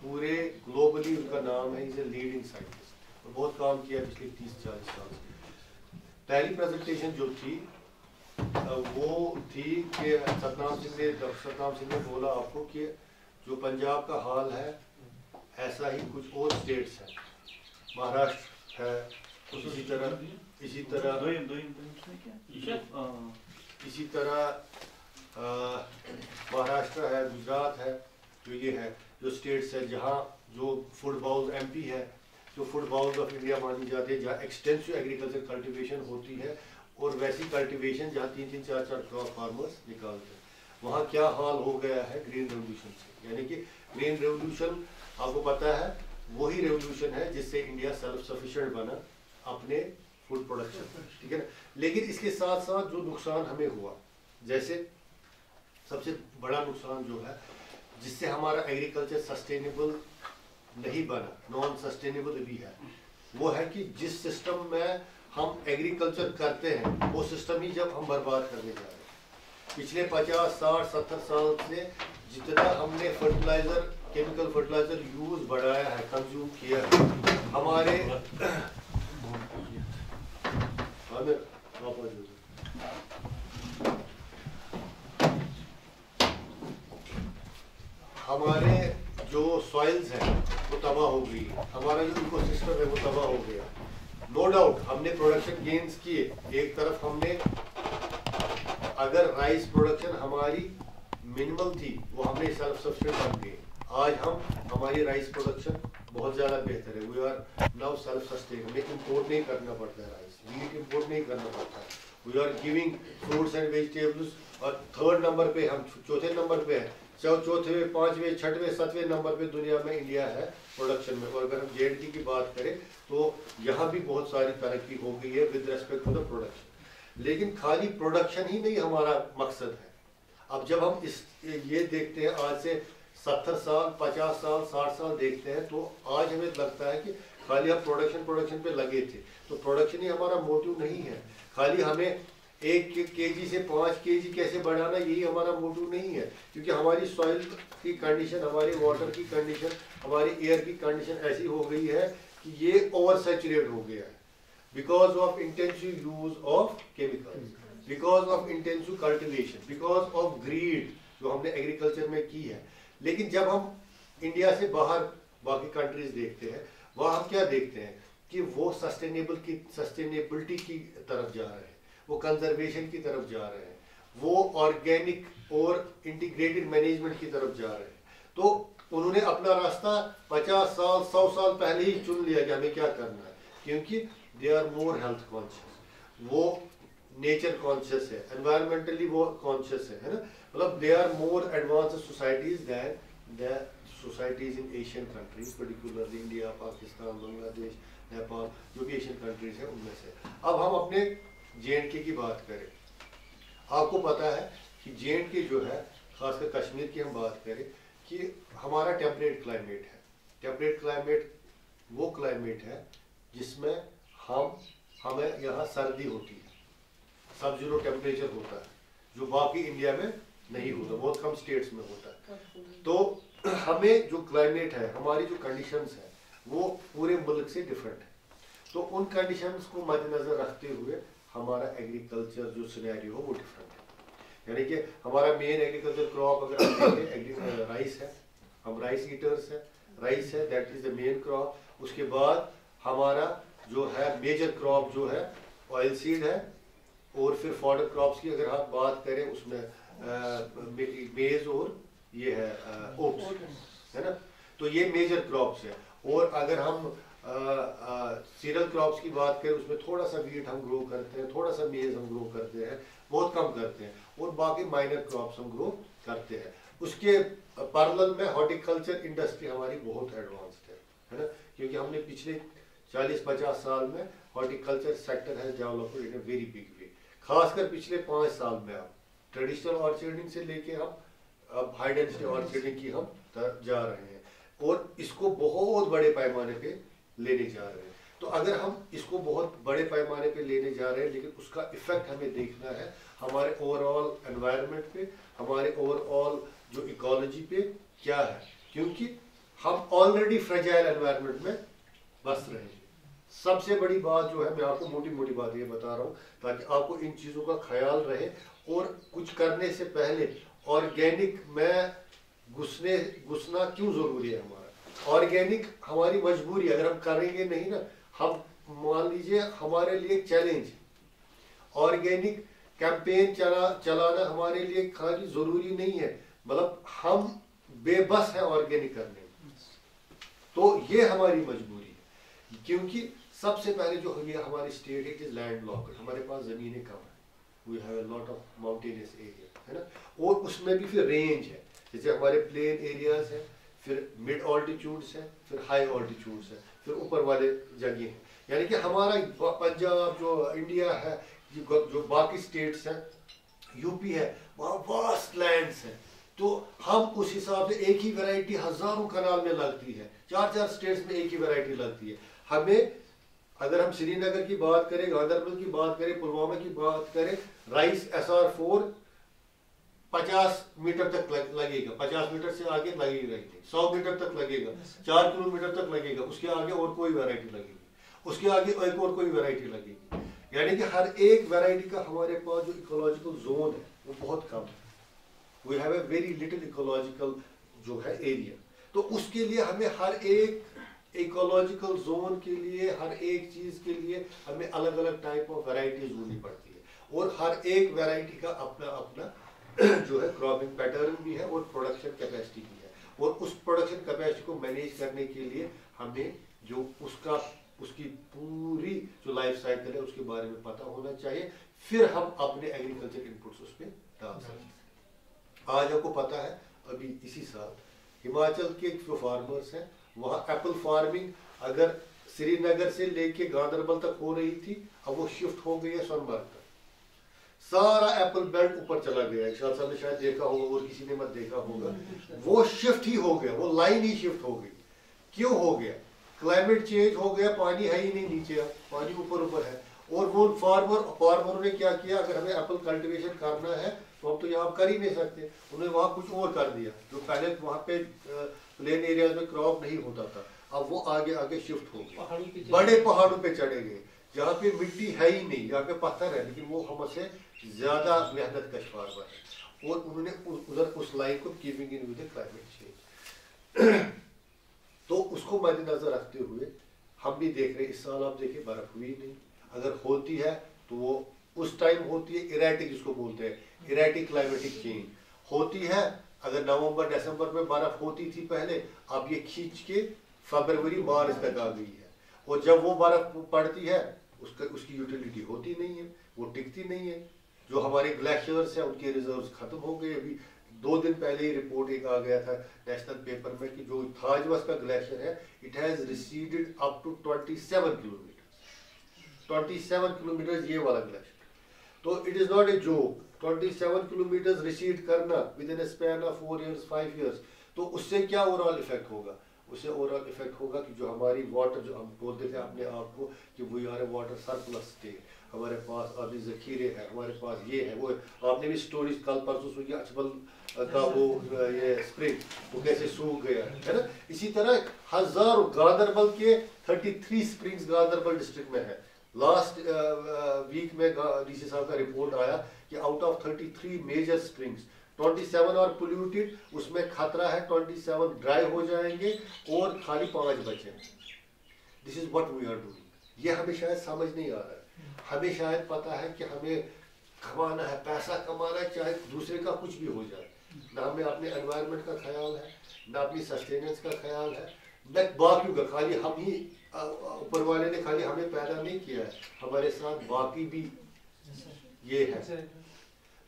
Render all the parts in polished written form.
پورے globally in کا نام ہے, از اے لیڈنگ سائنٹسٹ اور بہت کام کیا پچھلے 30-40 سال سے. پہلی پریزنٹیشن جو تھی وہ تھی کہ ستنام سنگھ نے بولا آپ کو کہ جو پنجاب کا حال ہے ایسا ہی کچھ اور اسٹیٹس ہیں, مہاراشٹر ہے, اسی طرح مہاراشٹر ہے, گجرات ہے, جو یہ ہے جو اسٹیٹس ہے جہاں جو فوڈ باؤل ایم پی ہے جو فوڈ باؤل آف انڈیا مانی جاتی ہے, جہاں ایکسٹینسو ایگریکلچر کلٹیویشن ہوتی ہے اور ویسی کلٹیویشن جہاں 3-3, 4-4 کراپ فارمرز نکالتے ہیں. وہاں کیا حال ہو گیا ہے گرین ریولوشن سے, یعنی کہ گرین ریولوشن آپ کو پتہ ہے وہی ریولوشن ہے جس سے انڈیا سیلف سفیشینٹ بنا اپنے فوڈ پروڈکشن, ٹھیک ہے نا. لیکن اس کے ساتھ ساتھ جو نقصان ہمیں ہوا, جیسے سب سے بڑا نقصان جو ہے جس سے ہمارا ایگریکلچر سسٹینیبل نہیں بنا, نان سسٹینیبل بھی ہے, وہ ہے کہ جس سسٹم میں ہم ایگریکلچر کرتے ہیں وہ سسٹم ہی جب ہم برباد کرنے جا رہے ہیں. پچھلے 50, 60, 70 سال سے جتنا ہم نے فرٹیلائزر, کیمیکل فرٹیلائزر یوز بڑھایا ہے, کنزیوم کیا ہے, ہمارے جو سوائلز ہیں وہ تباہ ہو گئی, ہمارا جو ایکو سسٹم ہے وہ تباہ ہو گیا. نو ڈاؤٹ ہم نے پروڈکشن گینز کیے, ایک طرف ہم نے اگر رائس پروڈکشن ہماری منیمل تھی وہ ہم نے سیلف سفیشینٹ بن گئے. آج ہماری رائس پروڈکشن بہت زیادہ بہتر ہے, we are now self sustain, ہمیں امپورٹ نہیں کرنا پڑتا ہے رائس, ویٹ امپورٹ نہیں کرنا پڑتا ہے. We are giving fruits and vegetables, اور 3rd نمبر پہ ہم 4تھے نمبر پہ ہیں, 4تھے, 5ویں, 6ویں, 7ویں نمبر پہ دنیا میں انڈیا ہے پروڈکشن میں. اور اگر ہم JNK کی بات کریں تو یہاں بھی بہت ساری ترقی ہو گئی ہے with respect to the production. لیکن خالی پروڈکشن ہی نہیں ہمارا مقصد ہے. اب جب ہم یہ دیکھتے ہیں آج سے 70 سال, 50 سال, 60 سال دیکھتے ہیں تو آج ہمیں لگتا ہے کہ خالی ہم پروڈکشن پہ لگے تھے, تو پروڈکشن ہی ہمارا موٹیو نہیں ہے. خالی ہمیں 1 kg سے 5 kg کیسے بڑھانا یہی ہمارا موٹیو نہیں ہے, کیونکہ ہماری سوائل کی کنڈیشن, ہماری واٹر کی کنڈیشن, ہماری ایئر کی کنڈیشن ایسی ہو گئی ہے کہ یہ اوور سیچوریٹ ہو گیا ہے because of intensive use of chemicals, because of intensive cultivation, because of greed جو ہم نے ایگریکلچر میں کی ہے. لیکن جب ہم انڈیا سے باہر باقی کنٹریز دیکھتے ہیں, وہاں ہم کیا دیکھتے ہیں کہ وہ سسٹینیبلٹی کی طرف جا رہے ہیں, وہ کنزرویشن کی طرف جا رہے ہیں, وہ آرگینک اور انٹیگریٹڈ مینجمنٹ کی طرف جا رہے ہیں. تو انہوں نے اپنا راستہ 50 سال 100 سال پہلے ہی چن لیا کہ ہمیں کیا کرنا ہے, کیونکہ they are more health conscious, وہ نیچر کانشیس ہے, انوائرمنٹلی وہ کانشیس ہے نا. مطلب they are more advanced societies than the societies in Asian countries, particularly India, Pakistan, Bangladesh, Nepal, جو بھی ایشین کنٹریز ہیں ان میں سے. اب ہم اپنے JNK کی بات کریں, آپ کو پتہ ہے کہ JNK جو ہے, خاص کر کشمیر کی ہم بات کریں, کہ ہمارا ٹیمپریٹ کلائمیٹ ہے. ٹیمپریٹ کلائمیٹ وہ کلائمیٹ ہے جس میں ہمیں یہاں سردی ہوتی ہے, سب زیرو ٹیمپریچر ہوتا ہے, جو باقی انڈیا میں نہیں ہوتا, بہت کم اسٹیٹس میں ہوتا ہے. تو ہمیں جو کلائمیٹ ہے, ہماری جو کنڈیشنز ہیں وہ پورے ملک سے ڈفرینٹ ہے. تو ان کنڈیشنز کو مد نظر رکھتے ہوئے ہمارا ایگریکلچر جو سینیریو ہو وہ ڈفرینٹ ہے. یعنی کہ ہمارا مین ایگریکلچر کراپ اگر ہم دیکھیں رائس ہے, ہم رائس ایٹرس ہیں, رائس ہے, that is the main crop. اس کے بعد ہمارا جو ہے میجر کراپ جو ہے آئل سیڈ ہے, اور پھر فارڈر کراپس کی اگر ہم بات کریں اس میں میز اور یہ ہے اوٹس ہے نا. تو یہ میجر کراپس ہے. اور اگر ہم سیریل کراپس کی بات کریں اس میں تھوڑا سا ویٹ ہم گرو کرتے ہیں, تھوڑا سا میز ہم گرو کرتے ہیں, بہت کم کرتے ہیں, اور باقی مائنر کراپس ہم گرو کرتے ہیں. اس کے پیرلل میں ہارٹیکلچر انڈسٹری ہماری بہت ایڈوانسڈ ہے نا, کیونکہ ہم نے پچھلے 40-50 سال میں horticulture sector has developed in a very big way. خاص کر پچھلے 5 سال میں اب ٹریڈیشنل آرچرڈنگ سے لے کے ہم اب ہائی ڈینسٹی آرچرڈنگ کی ہم جا رہے ہیں, اور اس کو بہت بڑے پیمانے پہ لینے جا رہے ہیں. تو اگر ہم اس کو بہت بڑے پیمانے پہ لینے جا رہے ہیں, لیکن اس کا ایفیکٹ ہمیں دیکھنا ہے ہمارے اوور آل انوائرمنٹ پہ, ہمارے اوور آل جو ایکالوجی پہ کیا ہے. کیونکہ हम ऑलरेडी फ्रेजाइल एनवायरनमेंट में बस रहे हैं। सबसे बड़ी बात जो है, मैं आपको मोटी मोटी बात ये बता रहा हूँ ताकि आपको इन चीज़ों का ख्याल रहे, और कुछ करने से पहले ऑर्गेनिक में घुसना क्यों ज़रूरी है। हमारा ऑर्गेनिक हमारी मजबूरी, अगर हम करेंगे नहीं ना, हम मान लीजिए हमारे लिए चैलेंज, ऑर्गेनिक कैंपेन चलाना हमारे लिए खाली ज़रूरी नहीं है, मतलब हम बेबस हैं ऑर्गेनिक करने में, तो ये हमारी मजबूरी है। क्योंकि सबसे पहले जो ये हमारी स्टेट है, इट इज लैंड लॉक्ड, हमारे पास ज़मीनें कम है, we have a lot of mountainous area, है ना, और उसमें भी फिर रेंज है, जैसे हमारे प्लेन एरियाज हैं, फिर मिड ऑल्टीट्यूड्स हैं, फिर हाई ऑल्टीट्यूड्स हैं, फिर ऊपर वाले जगह हैं। यानी कि हमारा पंजाब जो इंडिया है, जो बाकी स्टेट्स हैं, यूपी है, वहाँ वास्ट लैंड्स हैं, तो हम उस हिसाब से एक ही वैरायटी हजारों कनाल में लगती है, 4-4 स्टेट्स में एक ही वैरायटी लगती है। हमें अगर हम श्रीनगर की बात करें, गांधरबल की बात करें, पुलवामा की बात करें, राइस SR4 50 मीटर तक लगेगा, 50 मीटर से आगे लगेगा, 100 मीटर तक लगेगा, 4 किलोमीटर तक लगेगा, उसके आगे और कोई वैरायटी लगेगी, उसके आगे एक और कोई वैरायटी लगेगी। यानी कि हर एक वैरायटी का हमारे पास जो इकोलॉजिकल जोन है वो बहुत कम है, we have a very little ecological जो है एरिया। तो उसके लिए हमें हर एक इकोलॉजिकल जोन के लिए, हर एक चीज के लिए हमें अलग अलग टाइप ऑफ वैरायटीज ढूंढनी पड़ती है, और हर एक वैरायटी का अपना अपना जो है क्रॉपिंग पैटर्न भी है और प्रोडक्शन कैपेसिटी भी है, और उस प्रोडक्शन कैपेसिटी को मैनेज करने के लिए हमें जो उसकी पूरी जो लाइफ साइकिल है उसके बारे में पता होना चाहिए, फिर हम अपने एग्रीकल्चर इनपुट्स उस पर डाल सकते हैं। आज आपको पता है अभी इसी साल हिमाचल के जो फार्मर्स हैं वहाँ एप्पल फार्मिंग अगर श्रीनगर से लेके गांधरबल तक हो रही थी, अब वो शिफ्ट हो गई है सोनमर्ग तक, सारा एप्पल बेल्ट ऊपर चला गया। इकबाल साहब ने शायद देखा होगा और किसी ने मत देखा होगा, वो शिफ्ट ही हो गया, वो लाइन ही शिफ्ट हो गई। क्यों हो गया? क्लाइमेट चेंज हो गया, पानी है ही नहीं नीचे, पानी ऊपर है। और वो फार्मरों ने क्या किया, अगर हमें एप्पल कल्टीवेशन करना है तो हम तो यहाँ कर ही नहीं सकते, उन्होंने वहाँ कुछ और कर दिया। जो पहले वहाँ पे प्लेन एरिया में क्रॉप नहीं होता था, अब वो आगे आगे शिफ्ट हो गए, बड़े पहाड़ों पे चढ़े गए जहाँ पे मिट्टी है ही नहीं, जहाँ पे पत्थर है, लेकिन वो हमसे ज्यादा मेहनत कश फार्मर है, और उन्होंने उधर उस लाइन को keeping in with climate change. तो उसको मद्देनजर रखते हुए हम भी देख रहे हैं, इस साल आप देखिए बर्फ हुई नहीं, अगर होती है तो वो उस टाइम होती है इरेटिक, जिसको बोलते हैं इरेटिक क्लाइमेटिक चेंज होती है। अगर नवंबर दिसंबर में बर्फ होती थी पहले, अब ये खींच के फरवरी मार्च तक आ गई है, और जब वो बर्फ पड़ती है उसकी यूटिलिटी होती नहीं है, वो टिकती नहीं है। जो हमारे ग्लेशियर्स हैं उनके रिजर्व्स खत्म हो गए। अभी 2 दिन पहले ही रिपोर्ट एक आ गया था नेशनल पेपर में कि जो थाजवस का ग्लेशियर है, it has receded up to 27 kilometre, 27 kilometre ये वाला ग्लेशियर। तो it is not a joke, 27 kilometre recede करना within span of 4 years 5 years। तो उससे क्या ओवरऑल इफेक्ट होगा? उससे ओवरऑल इफेक्ट होगा कि जो हमारी वाटर, जो हम बोलते थे अपने आप को कि we are a water surplus state, हमारे पास अभी जखीरे हैं, हमारे पास ये है वो है। आपने भी स्टोरीज कल परसों सुनी, अचबल का वो ये स्प्रिंग वो कैसे सूख गया है ना। इसी तरह हजारों, गांधरबल के 33 स्प्रिंग्स गांधरबल डिस्ट्रिक्ट में है। लास्ट वीक में डीसी साहब का रिपोर्ट आया कि आउट ऑफ 33 मेजर स्प्रिंग्स 27 और पोल्यूटेड, उसमें खतरा है 27 ड्राई हो जाएंगे और खाली 5 बचे। This is what we are doing. ये हमें शायद समझ नहीं आ रहा है। हमें शायद पता है कि हमें कमाना है, पैसा कमाना है, चाहे दूसरे का कुछ भी हो जाए। ना हमें अपने एनवायरनमेंट का ख्याल है, ना अपनी सस्टेनेंस का ख्याल है, न बाकी का। खाली हम ही, ऊपर वाले ने खाली हमें पैदा नहीं किया है, हमारे साथ बाकी भी ये है।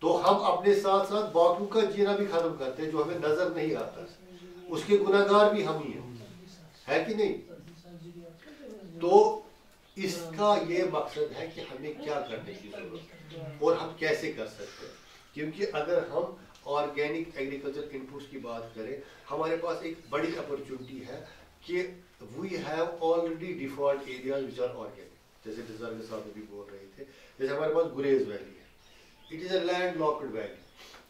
तो हम अपने साथ साथ बाकियों का जीना भी खत्म करते हैं, जो हमें नजर नहीं आता, उसके गुनाहगार भी हम ही है कि नहीं? तो इसका ये मकसद है कि हमें क्या करने की जरूरत है और हम कैसे कर सकते हैं। क्योंकि अगर हम ऑर्गेनिक एग्रीकल्चर इनपुट्स की बात करें, हमारे पास एक बड़ी अपॉर्चुनिटी है कि we have already default areas which are organic. जैसे डिजार्ग साहब भी बोल रहे थे, जैसे हमारे पास गुरेज वैली है, it is a land locked valley,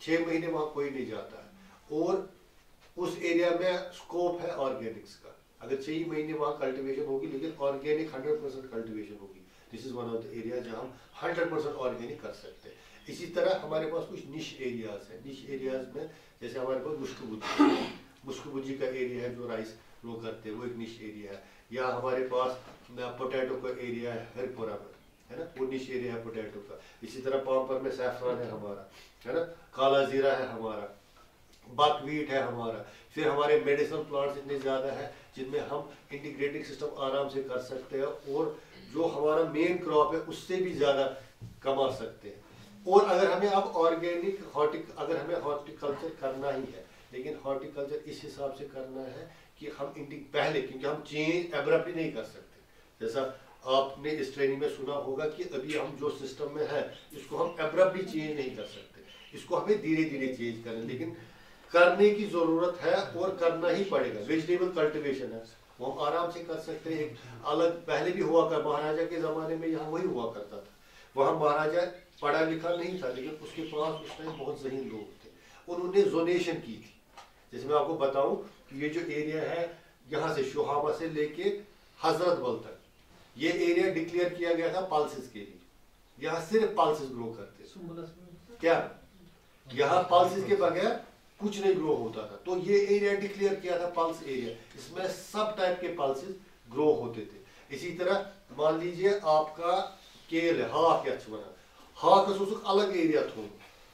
6 महीने वहां कोई नहीं जाता है, और उस एरिया में स्कोप है ऑर्गेनिक्स का। अगर 6 महीने वहाँ कल्टीवेशन होगी, लेकिन ऑर्गेनिक 100% कल्टीवेशन होगी। This is one of the area जहाँ हम 100% ऑर्गेनिक कर सकते हैं। इसी तरह हमारे पास कुछ निश एरियाज है। निश एरियाज में जैसे हमारे पास मुश्क-बुजी का एरिया है जो राइस ग्रो करते हैं, वो एक निश एरिया है। या हमारे पास पोटैटो का एरिया है हरपुरा में, है ना, वो निश एरिया है पोटैटो का। इसी तरह पामपर में सैफरान है हमारा, है ना, काला जीरा है हमारा, बकवीट है हमारा। फिर हमारे मेडिसिनल प्लांट्स इतने ज़्यादा है जिनमें हम इंटीग्रेटेड सिस्टम आराम से कर सकते हैं और जो हमारा मेन क्रॉप है उससे भी ज़्यादा कमा सकते हैं। और अगर हमें अब ऑर्गेनिक अगर हमें हॉर्टिकल्चर करना ही है, लेकिन हॉर्टिकल्चर इस हिसाब से करना है कि हम पहले, क्योंकि हम चेंज एब्रप्टली नहीं कर सकते। जैसा आपने इस ट्रेनिंग में सुना होगा कि अभी हम जो सिस्टम में है इसको हम एब्रप्टली चेंज नहीं कर सकते, इसको हमें धीरे धीरे चेंज करें, लेकिन करने की जरूरत है और करना ही पड़ेगा। वेजिटेबल कल्टीवेशन है वो हम आराम से कर सकते हैं। एक अलग पहले भी हुआ कर, महाराजा के ज़माने में यहाँ वही हुआ करता था। वहाँ महाराजा पढ़ा लिखा नहीं था, लेकिन उसके पास उस टाइम बहुत ज़हीन लोग थे, उन्होंने जोनेशन की थी। जैसे मैं आपको बताऊं कि ये जो एरिया है यहाँ से शोहाबा से लेके हजरत बल तक, ये एरिया डिक्लेयर किया गया था पल्सेस के लिए। यहाँ सिर्फ पल्सेस ग्रो करते, क्या यहाँ पल्सेस के बगैर कुछ नहीं ग्रो होता था। तो ये एरिया डिक्लेयर किया था पल्स एरिया, इसमें सब टाइप के पल्सेस ग्रो होते थे। इसी तरह मान लीजिए आपका केल है, हाक हाक अलग एरिया थो,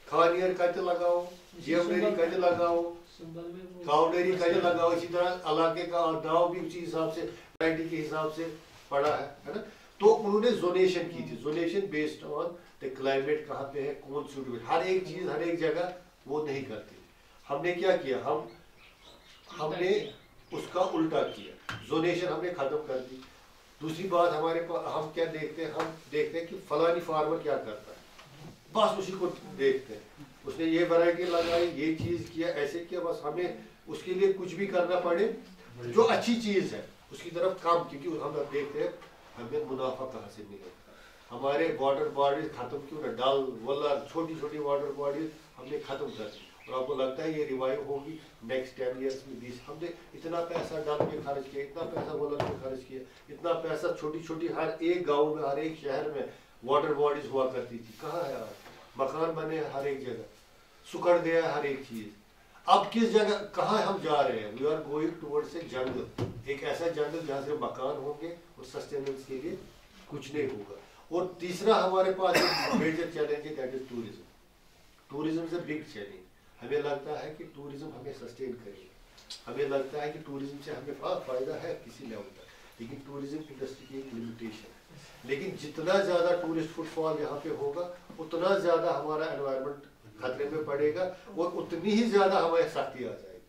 खानियर कत लगाओ, जेवनेरी कत लगाओ, कावनेरी कत लगाओ। इसी तरह इलाके का नाव भी उसी हिसाब से वैरायटी के हिसाब से पड़ा है ना। तो उन्होंने जोनेशन की थी, zonation based on the climate, कहाँ पे है, कौन सूटेबल, हर एक चीज हर एक जगह वो नहीं करती। हमने क्या किया, हमने उसका उल्टा किया, जोनेशन हमने खत्म कर दी। दूसरी बात हमारे पास हम क्या देखते हैं, हम देखते हैं कि फलानी फार्मर क्या करता है, बस उसी को देखते हैं। उसने ये वैरायटी लगाई, ये चीज किया, ऐसे किया, बस हमें उसके लिए कुछ भी करना पड़े जो अच्छी चीज है उसकी तरफ काम, क्योंकि हम देखते हैं हमें मुनाफा कहाँ से मिलेगा। हमारे वाटर बॉडीज खत्म क्यों ना, डल वल्ला छोटी छोटी वाटर बॉडीज हमने खत्म कर दी, और आपको लगता है ये रिवाइव होगी नेक्स्ट 10 ईयर्स में 20। हमने इतना पैसा डल पे खर्च किया, इतना पैसा वल्ला पे खर्च किया, इतना पैसा छोटी छोटी हर एक गाँव में हर एक शहर में वाटर बॉडीज हुआ करती थी, कहाँ है आज, मकान बने हर एक जगह, सुखड़ गया हर एक चीज। अब किस जगह कहाँ हम जा रहे हैं, we are going towards a jungle, एक ऐसा जंगल जहाँ से मकान होंगे और सस्टेनेंस के लिए कुछ नहीं होगा। और तीसरा हमारे पास एक मेजर चैलेंज है, that is tourism. Tourism is a big challenge. हमें लगता है कि टूरिज्म हमें सस्टेन करेगा, हमें लगता है कि टूरिज्म से हमें फायदा है किसी लेवल तक, लेकिन टूरिज्म इंडस्ट्री की एक लिमिटेशन है। लेकिन जितना ज़्यादा टूरिस्ट फुटफॉल यहाँ पे होगा उतना ज़्यादा हमारा एनवायरनमेंट खतरे में पड़ेगा और उतनी ही ज़्यादा हमें सख्ती आ जाएगी,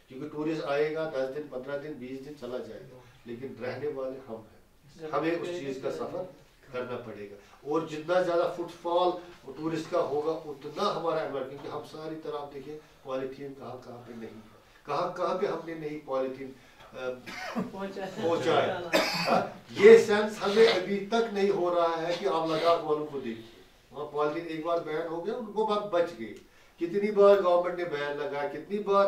क्योंकि टूरिस्ट आएगा 10 दिन 15 दिन 20 दिन चला जाएगा, लेकिन रहने वाले हम हैं, हमें उस चीज़ का सफ़र करना पड़ेगा। और जितना ज़्यादा फुटफॉल टूरिस्ट का होगा उतना हमारा एनवायरनमेंट, क्योंकि हम सारी तरह देखिए पॉलीथीन कहाँ कहाँ पे नहीं है, कहाँ कहाँ पे हमने नहीं पॉलीथीन पहुँचाया। ये सेंस हमें अभी तक नहीं हो रहा है कि आप लद्दाख वालों को देखिए, वहाँ पॉलीथीन एक बार बैन हो गया, उनको बात बच गई। कितनी बार गवर्नमेंट ने बैन लगाया, कितनी बार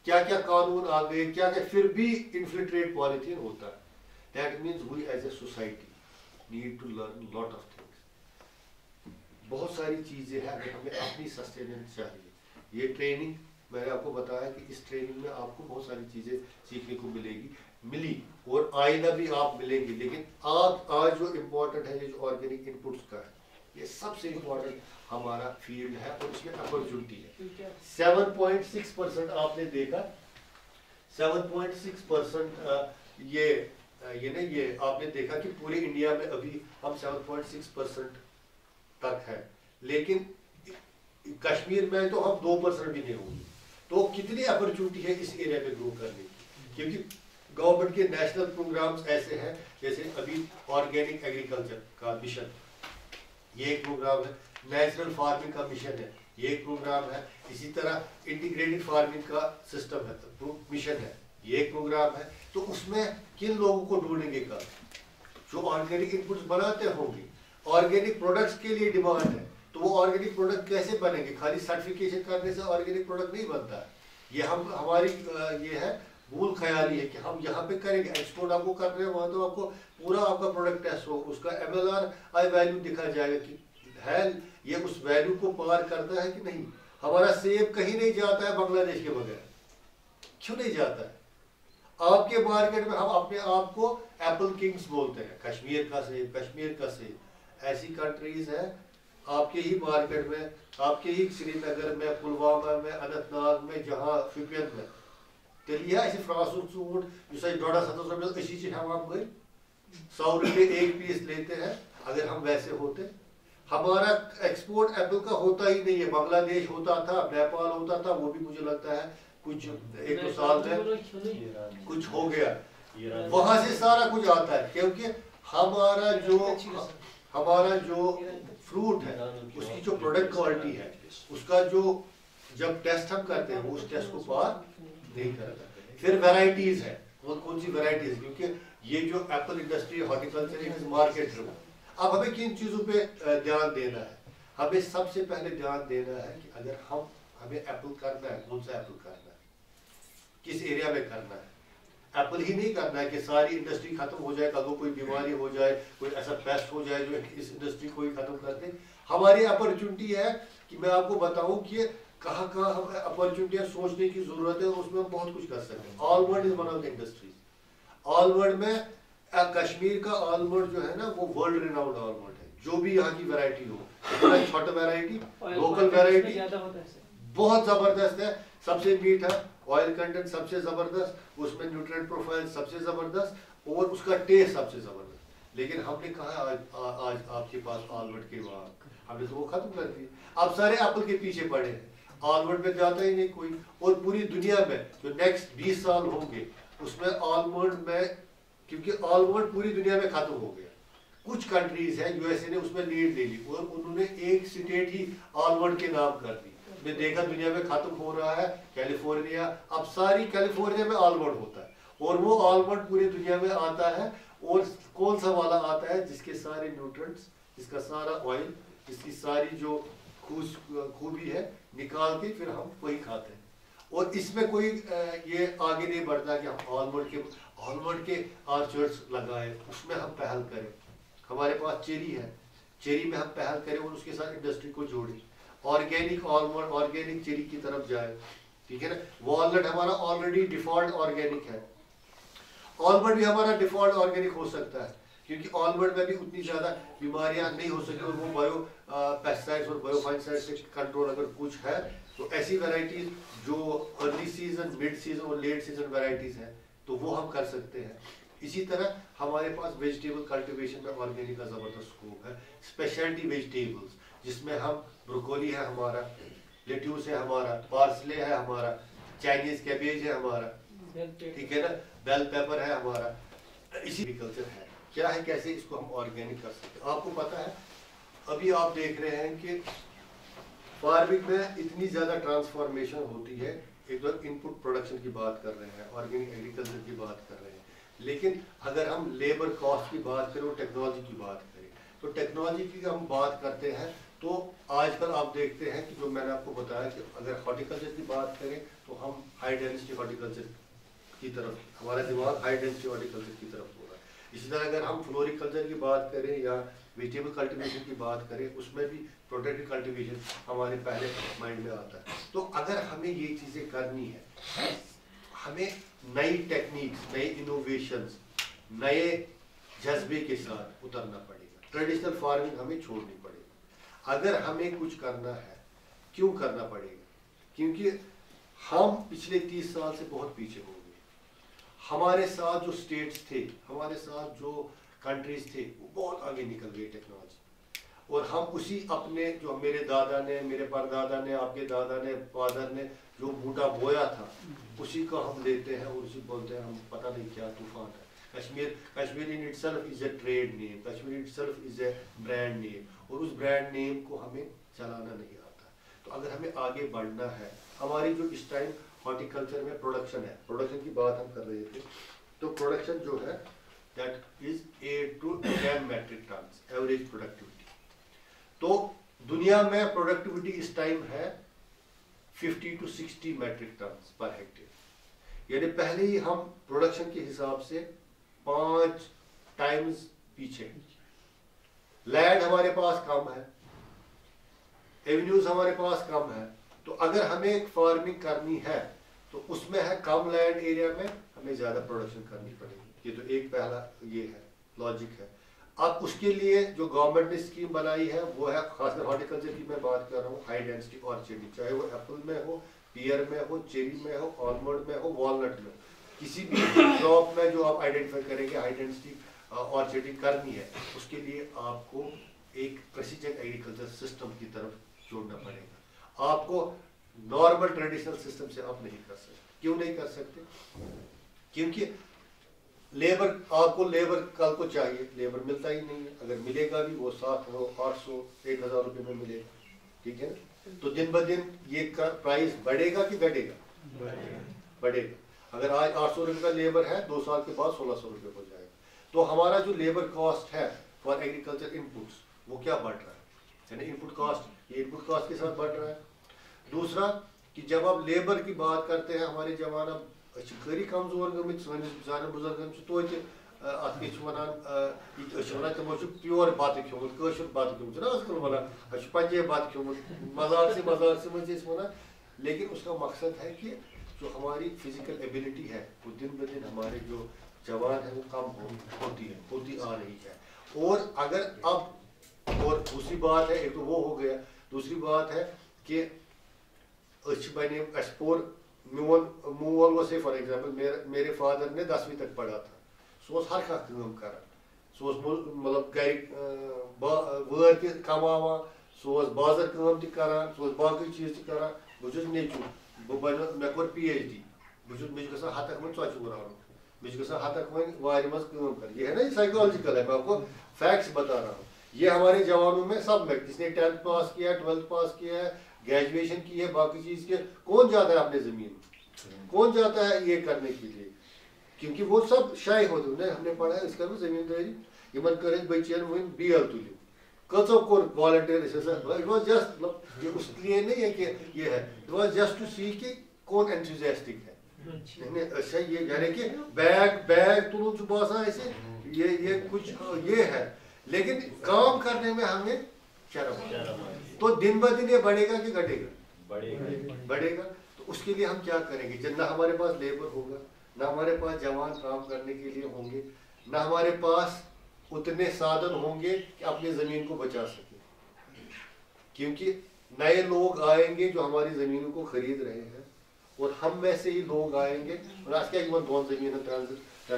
क्या क्या कानून आ गए, क्या क्या, फिर भी इन्फिल्ट्रेट पॉलीथीन होता है। That means we as a society need to learn lot of things. बहुत सारी चीज़ें हैं, हमें अपनी सस्टेनेंस चाहिए। ये ट्रेनिंग मैंने आपको बताया कि इस ट्रेनिंग में आपको बहुत सारी चीज़ें सीखने को मिली और आइंदा भी आप मिलेंगे। लेकिन आप आज जो इम्पोर्टेंट है, ये जो ऑर्गेनिक इनपुट्स का है, ये सबसे इम्पोर्टेंट हमारा फील्ड है और इसमें अपॉर्चुनिटी है। 7.6% आपने देखा, 7.6% ये आपने देखा कि पूरे इंडिया में अभी हम 7.6% तक है, लेकिन कश्मीर में तो हम 2% भी नहीं होंगे। तो कितनी अपॉर्चुनिटी है इस एरिया में ग्रो करने की, क्योंकि गवर्नमेंट के नेशनल प्रोग्राम्स ऐसे हैं, जैसे अभी ऑर्गेनिक एग्रीकल्चर का मिशन, ये एक प्रोग्राम है, नेचुरल फार्मिंग का मिशन है, ये एक प्रोग्राम है, इसी तरह इंटीग्रेटेड फार्मिंग का सिस्टम है, मिशन है, ये एक प्रोग्राम है। तो उसमें किन लोगों को ढूंढेंगे कल, जो ऑर्गेनिक इनपुट्स बनाते होंगे, ऑर्गेनिक प्रोडक्ट्स के लिए डिमांड है, तो वो ऑर्गेनिक प्रोडक्ट कैसे बनेंगे, खाली सर्टिफिकेशन करने से ऑर्गेनिक प्रोडक्ट नहीं बनता है। یہ ہماری یہ ہے بھول خیالی ہے کہ ہم یہاں پہ کریں گے ایکسپورٹ آپ کو کر رہے ہیں وہاں تو آپ کو پورا آپ کا پروڈکٹ ٹیسٹ ہو, اس کا MLR ویلیو دکھا جائے گا کہ ہے یہ اس ویلیو کو پار کرتا ہے کہ نہیں. ہمارا سیب کہیں نہیں جاتا ہے بنگلہ دیش کے بغیر, کیوں نہیں جاتا ہے؟ آپ کے مارکیٹ میں ہم اپنے آپ کو ایپل کنگز بولتے ہیں, کشمیر کا سیب, کشمیر کا سیب. ایسی کنٹریز ہیں آپ کے ہی مارکیٹ میں, آپ کے ہی سری نگر میں, پلوامہ میں, اننت ناگ میں, جہاں شوپین میں تیل یہ فراسو ژوٗنٛٹھ یُس اَسہِ 150 رۄپیہِ أسی چھِ ہٮ۪وان بٔلۍ 100 روپے ایک پیس لیتے ہیں. اگر ہم ویسے ہوتے, ہمارا ایکسپورٹ ایپل کا ہوتا ہی نہیں ہے. بنگلہ دیش ہوتا تھا, نیپال ہوتا تھا, وہ بھی مجھے لگتا ہے کچھ 1-2 سال میں کچھ ہو گیا. وہاں سے سارا کچھ آتا ہے کیونکہ ہمارا جو فروٹ ہے اس کی جو پروڈکٹ کوالٹی ہے اس کا جو جب ٹیسٹ ہم کرتے ہیں وہ اس ٹیسٹ کو پار نہیں کرتا. پھر ویرائٹیز ہے, کون سی ویرائٹیز, کیونکہ یہ جو ایپل انڈسٹری ہارٹیکلچر مارکیٹ ہے. اب ہمیں کن چیزوں پہ دھیان دینا ہے؟ ہمیں سب سے پہلے دھیان دینا ہے کہ اگر ہمیں ایپل کرنا ہے, کون سا ایپل کرنا ہے, کس ایریا میں کرنا ہے. ایپل ہی نہیں کرنا ہے کہ ساری انڈسٹری ختم ہو جائے, کل کو کوئی بیماری ہو جائے, کوئی ایسا پیسٹ ہو جائے جو اس انڈسٹری کو ہی ختم کر دے. ہماری اپرچونٹی ہے کہ میں آپ کو بتاؤں کہ کہاں کہاں ہمیں اپرچونٹیاں سوچنے کی ضرورت ہے, اور اس میں ہم بہت کچھ کر سکتے ہیں. Almond is one of the industries. Almond میں کشمیر کا آلمنڈ جو ہے نا وہ ورلڈ ریناؤنڈ آلمنڈ ہے. جو بھی یہاں کی ویرائٹی ہو, چھوٹا ویرائٹی, لوکل ویرائٹی بہت زبردست ہے, سب سے میٹھا, آئل کنٹینٹ سب سے زبردست, اس میں نیوٹرینٹ پروفائل سب سے زبردست, اور اس کا ٹیسٹ سب سے زبردست. لیکن ہم نے کہا آج آپ کے پاس آلمنڈ کے بعد, ہم نے تو وہ ختم کر دی. اب سارے ایپل کے پیچھے پڑے ہیں, آلمنڈ میں جاتا ہی نہیں کوئی. اور پوری دنیا میں جو نیکسٹ 20 سال ہوں گے اس میں آلمنڈ میں, کیونکہ آلمنڈ پوری دنیا میں ختم ہو گیا. کچھ کنٹریز ہیں USA نے اس میں لیڈ لے لی اور انہوں نے ایک اسٹیٹ ہی آلمنڈ کے نام کر دی. نے دیکھا دنیا میں ختم ہو رہا ہے کیلیفورنیا, اب ساری کیلیفورنیا میں آلمنڈ ہوتا ہے, اور وہ آلمنڈ پوری دنیا میں آتا ہے. اور کون سا والا آتا ہے جس کے سارے نیوٹرنٹس, جس کا سارا آئل, جس کی ساری جو خوبی ہے نکال کے پھر ہم وہی کھاتے ہیں. اور اس میں کوئی یہ آگے نہیں بڑھتا کہ ہم آلمنڈ کے آرچرڈس لگائیں, اس میں ہم پہل کریں. ہمارے پاس چیری ہے, چیری میں ہم پہل کریں اور اس کے ساتھ انڈسٹری کو جوڑیں. آرگینک آلمنڈ, آرگینک چیری کی طرف جائے, ٹھیک ہے نا. والنٹ ہمارا آلریڈی ڈیفالٹ آرگینک ہے. آلمنڈ بھی ہمارا ڈیفالٹ آرگینک ہو سکتا ہے کیونکہ آلمنڈ میں بھی اتنی زیادہ بیماریاں نہیں ہو سکتی, اور وہ بایو پیسٹیسائڈس اور بایو فنگسائڈ سے کنٹرول اگر کچھ ہے تو ایسی ویرائٹیز جو ارلی سیزن, مڈ سیزن اور لیٹ سیزن ویرائٹیز ہیں تو وہ ہم کر سکتے ہیں. اسی طرح ہمارے پاس ویجیٹیبل کلٹیویشن میں آرگینک کا زبردست اسکوپ ہے. اسپیشلٹی ویجیٹیبلس جس میں ہم بروکولی ہے ہمارا, لیٹیوس ہے ہمارا, پارسلے ہے ہمارا, چائنیز کیبیج ہے ہمارا, ٹھیک ہے نا, بیل پیپر ہے ہمارا. اسی ایگریکلچر ہے کیا ہے, کیسے اس کو ہم آرگینک کر سکتے ہیں. آپ کو پتا ہے ابھی آپ دیکھ رہے ہیں کہ فارمنگ میں اتنی زیادہ ٹرانسفارمیشن ہوتی ہے. ایک تو ان پٹ پروڈکشن کی بات کر رہے ہیں, آرگینک ایگریکلچر کی بات کر رہے ہیں, لیکن اگر ہم لیبر کاسٹ کی بات کریں اور ٹیکنالوجی کی بات کریں تو ٹیکنالوجی کی ہم بات کرتے ہیں تو آج کل آپ دیکھتے ہیں کہ جو میں نے آپ کو بتایا کہ اگر ہارٹیکلچر کی بات کریں تو ہم ہائی ڈینسٹی ہارٹیکلچر کی طرف, ہمارا دماغ ہائی ڈینسٹی ہارٹیکلچر کی طرف ہو رہا ہے. اسی طرح اگر ہم فلوریکلچر کی بات کریں یا ویجیٹیبل کلٹیویشن کی بات کریں اس میں بھی پروٹیکٹڈ کلٹیویشن ہمارے پہلے مائنڈ میں آتا ہے. تو اگر ہمیں یہ چیزیں کرنی ہے, ہمیں نئی ٹیکنیکس, نئی انوویشنز, نئے جذبے کے ساتھ اترنا پڑے گا. ٹریڈیشنل فارمنگ ہمیں چھوڑنی پڑے گی. اگر ہمیں کچھ کرنا ہے, کیوں کرنا پڑے گا؟ کیونکہ ہم پچھلے 30 سال سے بہت پیچھے ہو گئے. ہمارے ساتھ جو اسٹیٹس تھے, ہمارے ساتھ جو کنٹریز تھے وہ بہت آگے نکل گئی ٹیکنالوجی, اور ہم اسی اپنے جو میرے دادا نے, میرے پردادا نے, آپ کے دادا نے, فادر نے جو بوٹا بویا تھا اسی کو ہم لیتے ہیں اور اسی بولتے ہیں ہم پتہ نہیں کیا طوفان ہے. Kashmir in itself is a trade name, Kashmir itself is a brand name, اور اس برانڈ نیم کو ہمیں چلانا نہیں آتا. تو اگر ہمیں آگے بڑھنا ہے, ہماری جو اس ٹائم ہارٹیکلچر میں پروڈکشن ہے, پروڈکشن کی بات ہم کر رہے تھے, تو پروڈکشن جو ہے that is 8 to 10 metric tonnes average productivity. تو دنیا میں پروڈکٹیوٹی اس ٹائم ہے 50 to 60 metric tonnes per hectare, یعنی پہلے ہی ہم پروڈکشن کے حساب سے 5 ٹائمز پیچھے. لینڈ ہمارے پاس کم ہے، ایونیوز ہمارے پاس کم ہے، تو اگر ہمیں ایک فارمنگ کرنی ہے تو اس میں ہے کم لینڈ ایریا میں ہمیں زیادہ پروڈکشن کرنی پڑے گی. یہ تو ایک پہلا یہ ہے لاجک ہے. اب اس کے لیے جو گورنمنٹ نے اسکیم بنائی ہے وہ ہے خاص کر ہارٹیکلچر کی میں بات کر رہا ہوں، ہائی ڈینسٹی آرچرڈنگ، چاہے وہ ایپل میں ہو، پیئر میں ہو، چیری میں ہو، آلمنڈ میں ہو، والنٹ میں ہو، کسی بھی کراپ میں جو آپ آئیڈینٹیفائی کریں گے ہائی ڈینسٹی آرچرڈنگ کرنی ہے، اس کے لیے آپ کو ایک پریسیجن ایگریکلچر سسٹم کی طرف جوڑنا پڑے گا. آپ کو نارمل ٹریڈیشنل سسٹم سے آپ نہیں کر سکتے. کیوں نہیں کر سکتے؟ کیونکہ لیبر، آپ کو لیبر کل کو چاہیے، لیبر ملتا ہی نہیں ہے. اگر ملے گا بھی وہ 700 800 1000 روپے میں ملے گا. ٹھیک ہے نا؟ تو دن بدن یہ پرائز بڑھے گا کہ گھٹے گا؟ بڑھے گا. اگر آج 800 روپے کا لیبر ہے 2 سال کے بعد 1600 روپے ہو جائے گا. تو ہمارا جو لیبر کاسٹ ہے فار ایگریکلچر انپوٹس وہ کیا بڑھ رہا ہے؟ یعنی انپٹ کاسٹ، یہ انپٹ کاسٹ کے ساتھ بڑھ رہا ہے. دوسرا کہ جب آپ لیبر کی بات کرتے ہیں، ہمارے جوان اب خری کمزور گمت سانس سان بزرگن توتہ ات ونان تمو پیور بتہ کھیومت، قشر بتہ کھیومت نا آج کل ونان پنجاب بتہ کھیومت، مزارسی مزھ ونان. لیکن اس کا مقصد ہے کہ جو ہماری فزیکل ایبلٹی ہے وہ دن بدن ہمارے جو جوان ہے وہ کم ہوتی آ رہی ہے. اور اگر اب اور دوسری بات ہے، ایک تو وہ ہو گیا، دوسری بات ہے کہ بنے پور مول فار ایگزامپل میرے فادر نے 10ویں تک پڑھا تھا، سہ ہر کھانا کران، سہ مطلب گھر وٲر تہِ کماوان، سہ بازر کٲم تہِ کران، سہ باقی چیز تہِ کران. بہٕ چھُس نیٚچوٗ، بہٕ بنیو، مےٚ کوٚر PhD، مےٚ چھُ گژھان ہتک وۄنۍ 44 آنُن، مےٚ چھُ گژھان ہتک وۄنۍ وارِ منٛز کٲم کرٕنۍ. یہ ہے نا یہ سائیکالوجیکل ہے، میں آپ کو فیکٹس بتا رہا ہوں. یہ ہمارے جوانوں میں سب میں، جس نے 10th پاس کیا ہے، 12th پاس کیا ہے، گریجویشن کی ہے، باقی چیز کی، کون جاتا ہے اپنے زمین میں؟ کون جاتا ہے یہ کرنے کے لیے؟ کیونکہ وہ سب شائع ہوتے ہیں. ہم نے پڑھا ہے اس کا زمینداری یمن کر بچین ون بیل تلو کچو کور والنٹیئر جسٹ اس لیے نہیں ہے کہ یہ ہے، جسٹ ٹو سی کہ کون انتھوزیاسٹک ہے. یعنی کہ بیگ تلن باسان ایسے یہ کچھ یہ ہے، لیکن کام کرنے میں ہمیں شرم. تو دن بدن یہ بڑھے گا کہ گھٹے گا؟ بڑھے گا. تو اس کے لیے ہم کیا کریں گے؟ جب نہ ہمارے پاس لیبر ہوگا، نہ ہمارے پاس جوان کام کرنے کے لیے ہوں گے، نہ ہمارے پاس اتنے سادھن ہوں گے کہ اپنی زمین کو بچا سکیں. کیونکہ نئے لوگ آئیں گے جو ہماری زمینوں کو خرید رہے ہیں، اور ہم میں سے ہی لوگ آئیں گے. دون زمین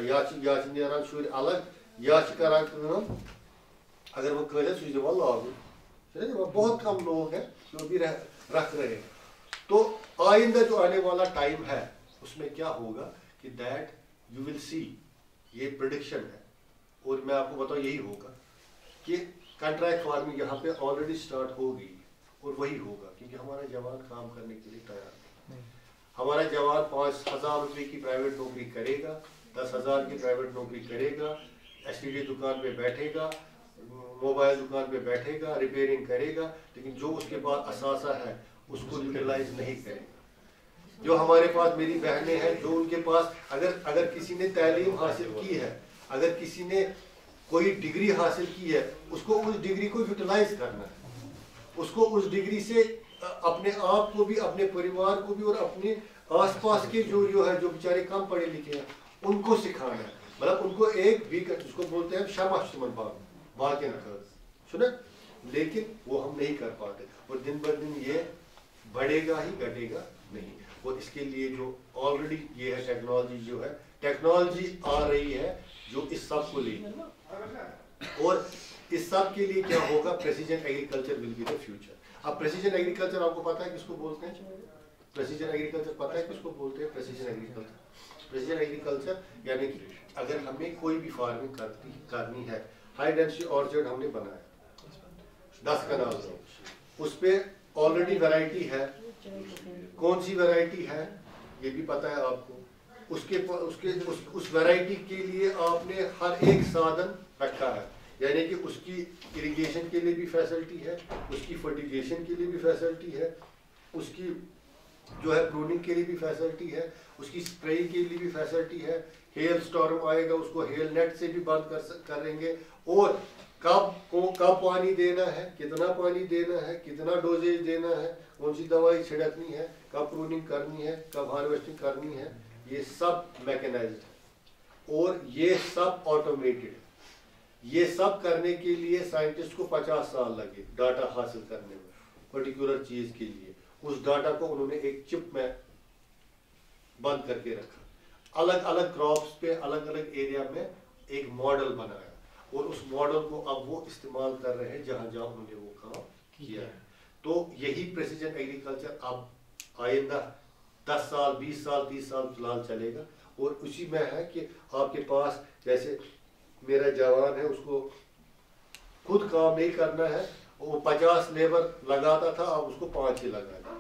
یا نیران شر الگ یا کران کام. اگر وہ کھلے سہ دِوان لاگو. بہت کم لوگ ہیں جو بھی رکھ رہے ہیں. تو آئندہ جو آنے والا ٹائم ہے اس میں کیا ہوگا کہ دیٹ یو ول سی، یہ پریڈکشن ہے اور میں آپ کو بتاؤں یہی ہوگا کہ کنٹریکٹ فارمنگ یہاں پہ آلریڈی سٹارٹ ہو گئی اور وہی ہوگا. کیونکہ ہمارا جوان کام کرنے کے لیے تیار ہے. ہمارا جوان 5000 روپے کی پرائیویٹ نوکری کرے گا، 10,000 کی پرائیویٹ نوکری کرے گا، STD دکان پہ بیٹھے گا، موبائل دکان پہ بیٹھے گا، ریپیئرنگ کرے گا، لیکن جو اس کے پاس اثاثہ ہے اس کو یوٹیلائز نہیں کرے گا. جو ہمارے پاس میری بہنیں ہیں جو ان کے پاس اگر کسی نے تعلیم حاصل کی ہے، اگر کسی نے کوئی ڈگری حاصل کی ہے، اس کو اس ڈگری کو یوٹیلائز کرنا ہے. اس کو اس ڈگری سے اپنے آپ کو بھی، اپنے پریوار کو بھی اور اپنے آس پاس کے جو ہے جو بیچارے کم پڑھے لکھے ہیں ان کو سکھانا ہے. مطلب ان کو ایک ویک، جس کو بولتے ہیں شمع سمن باقی سنا، لیکن وہ ہم نہیں کر پاتے. اور دن بہ دن یہ بڑھے گا ہی، گھٹے گا نہیں. اور اس کے لیے جو آلریڈی یہ ہے ٹیکنالوجی، جو ہے ٹیکنالوجی آ رہی ہے جو اس سب کو لے. اور اس سب کے لیے کیا ہوگا؟ Precision agriculture will be the future. اب پریسیجن ایگریکلچر آپ کو پتا ہے کس کو بولتے ہیں؟ پریسیجن ایگریکلچر پتا ہے کس کو بولتے ہیں؟ Precision agriculture. پریسیجن ایگریکلچر یعنی کہ اگر ہمیں کوئی بھی فارمنگ کرنی ہے، ہائی ڈینسٹی آرچرڈ ہم نے بنایا 10 کنال میں، اس پہ آلریڈی ویرائٹی ہے. کون سی ویرائٹی ہے یہ بھی پتا ہے آپ کو. اس ویرائٹی کے لیے آپ نے ہر ایک سادھن رکھا ہے. یعنی کہ اس کی اریگیشن کے لیے بھی فیسلٹی ہے، اس کی فرٹیگیشن کے لیے بھی فیسلٹی ہے، اس کی جو ہے پروننگ کے لیے بھی فیسلٹی ہے, اس کی اسپریئنگ کے لیے بھی فیسلٹی ہے. ہیل سٹارم آئے گا اس کو ہیل نیٹ سے بھی بند کریں گے, اور کب پانی دینا ہے, کتنا پانی دینا ہے, کتنا ڈوزیج دینا ہے, کون سی دوائی چھڑکنی ہے, کب پروننگ کرنی ہے, کب ہارویسٹنگ کرنی ہے, یہ سب میکنائزڈ ہے اور یہ سب آٹومیٹڈ ہے. یہ سب کرنے کے لیے سائنٹسٹ کو 50 سال لگے ڈاٹا حاصل کرنے میں پرٹیکولر چیز کے لیے. اس ڈاٹا کو انہوں نے ایک چپ میں بند کر کے رکھا, الگ الگ کراپس پہ الگ الگ ایریا میں ایک ماڈل بنایا, اور اس ماڈل کو اب وہ استعمال کر رہے ہیں جہاں جہاں انہوں نے وہ کام کیا ہے. تو یہی پریسیجن ایگریکلچر اب آئندہ 10 سال 20 سال 30 سال فی الحال چلے گا. اور اسی میں ہے کہ آپ کے پاس جیسے میرا جوان ہے, اس کو خود کام نہیں کرنا ہے, وہ 50 لیبر لگاتا تھا, اب اس کو 5 ہی لگا دیں,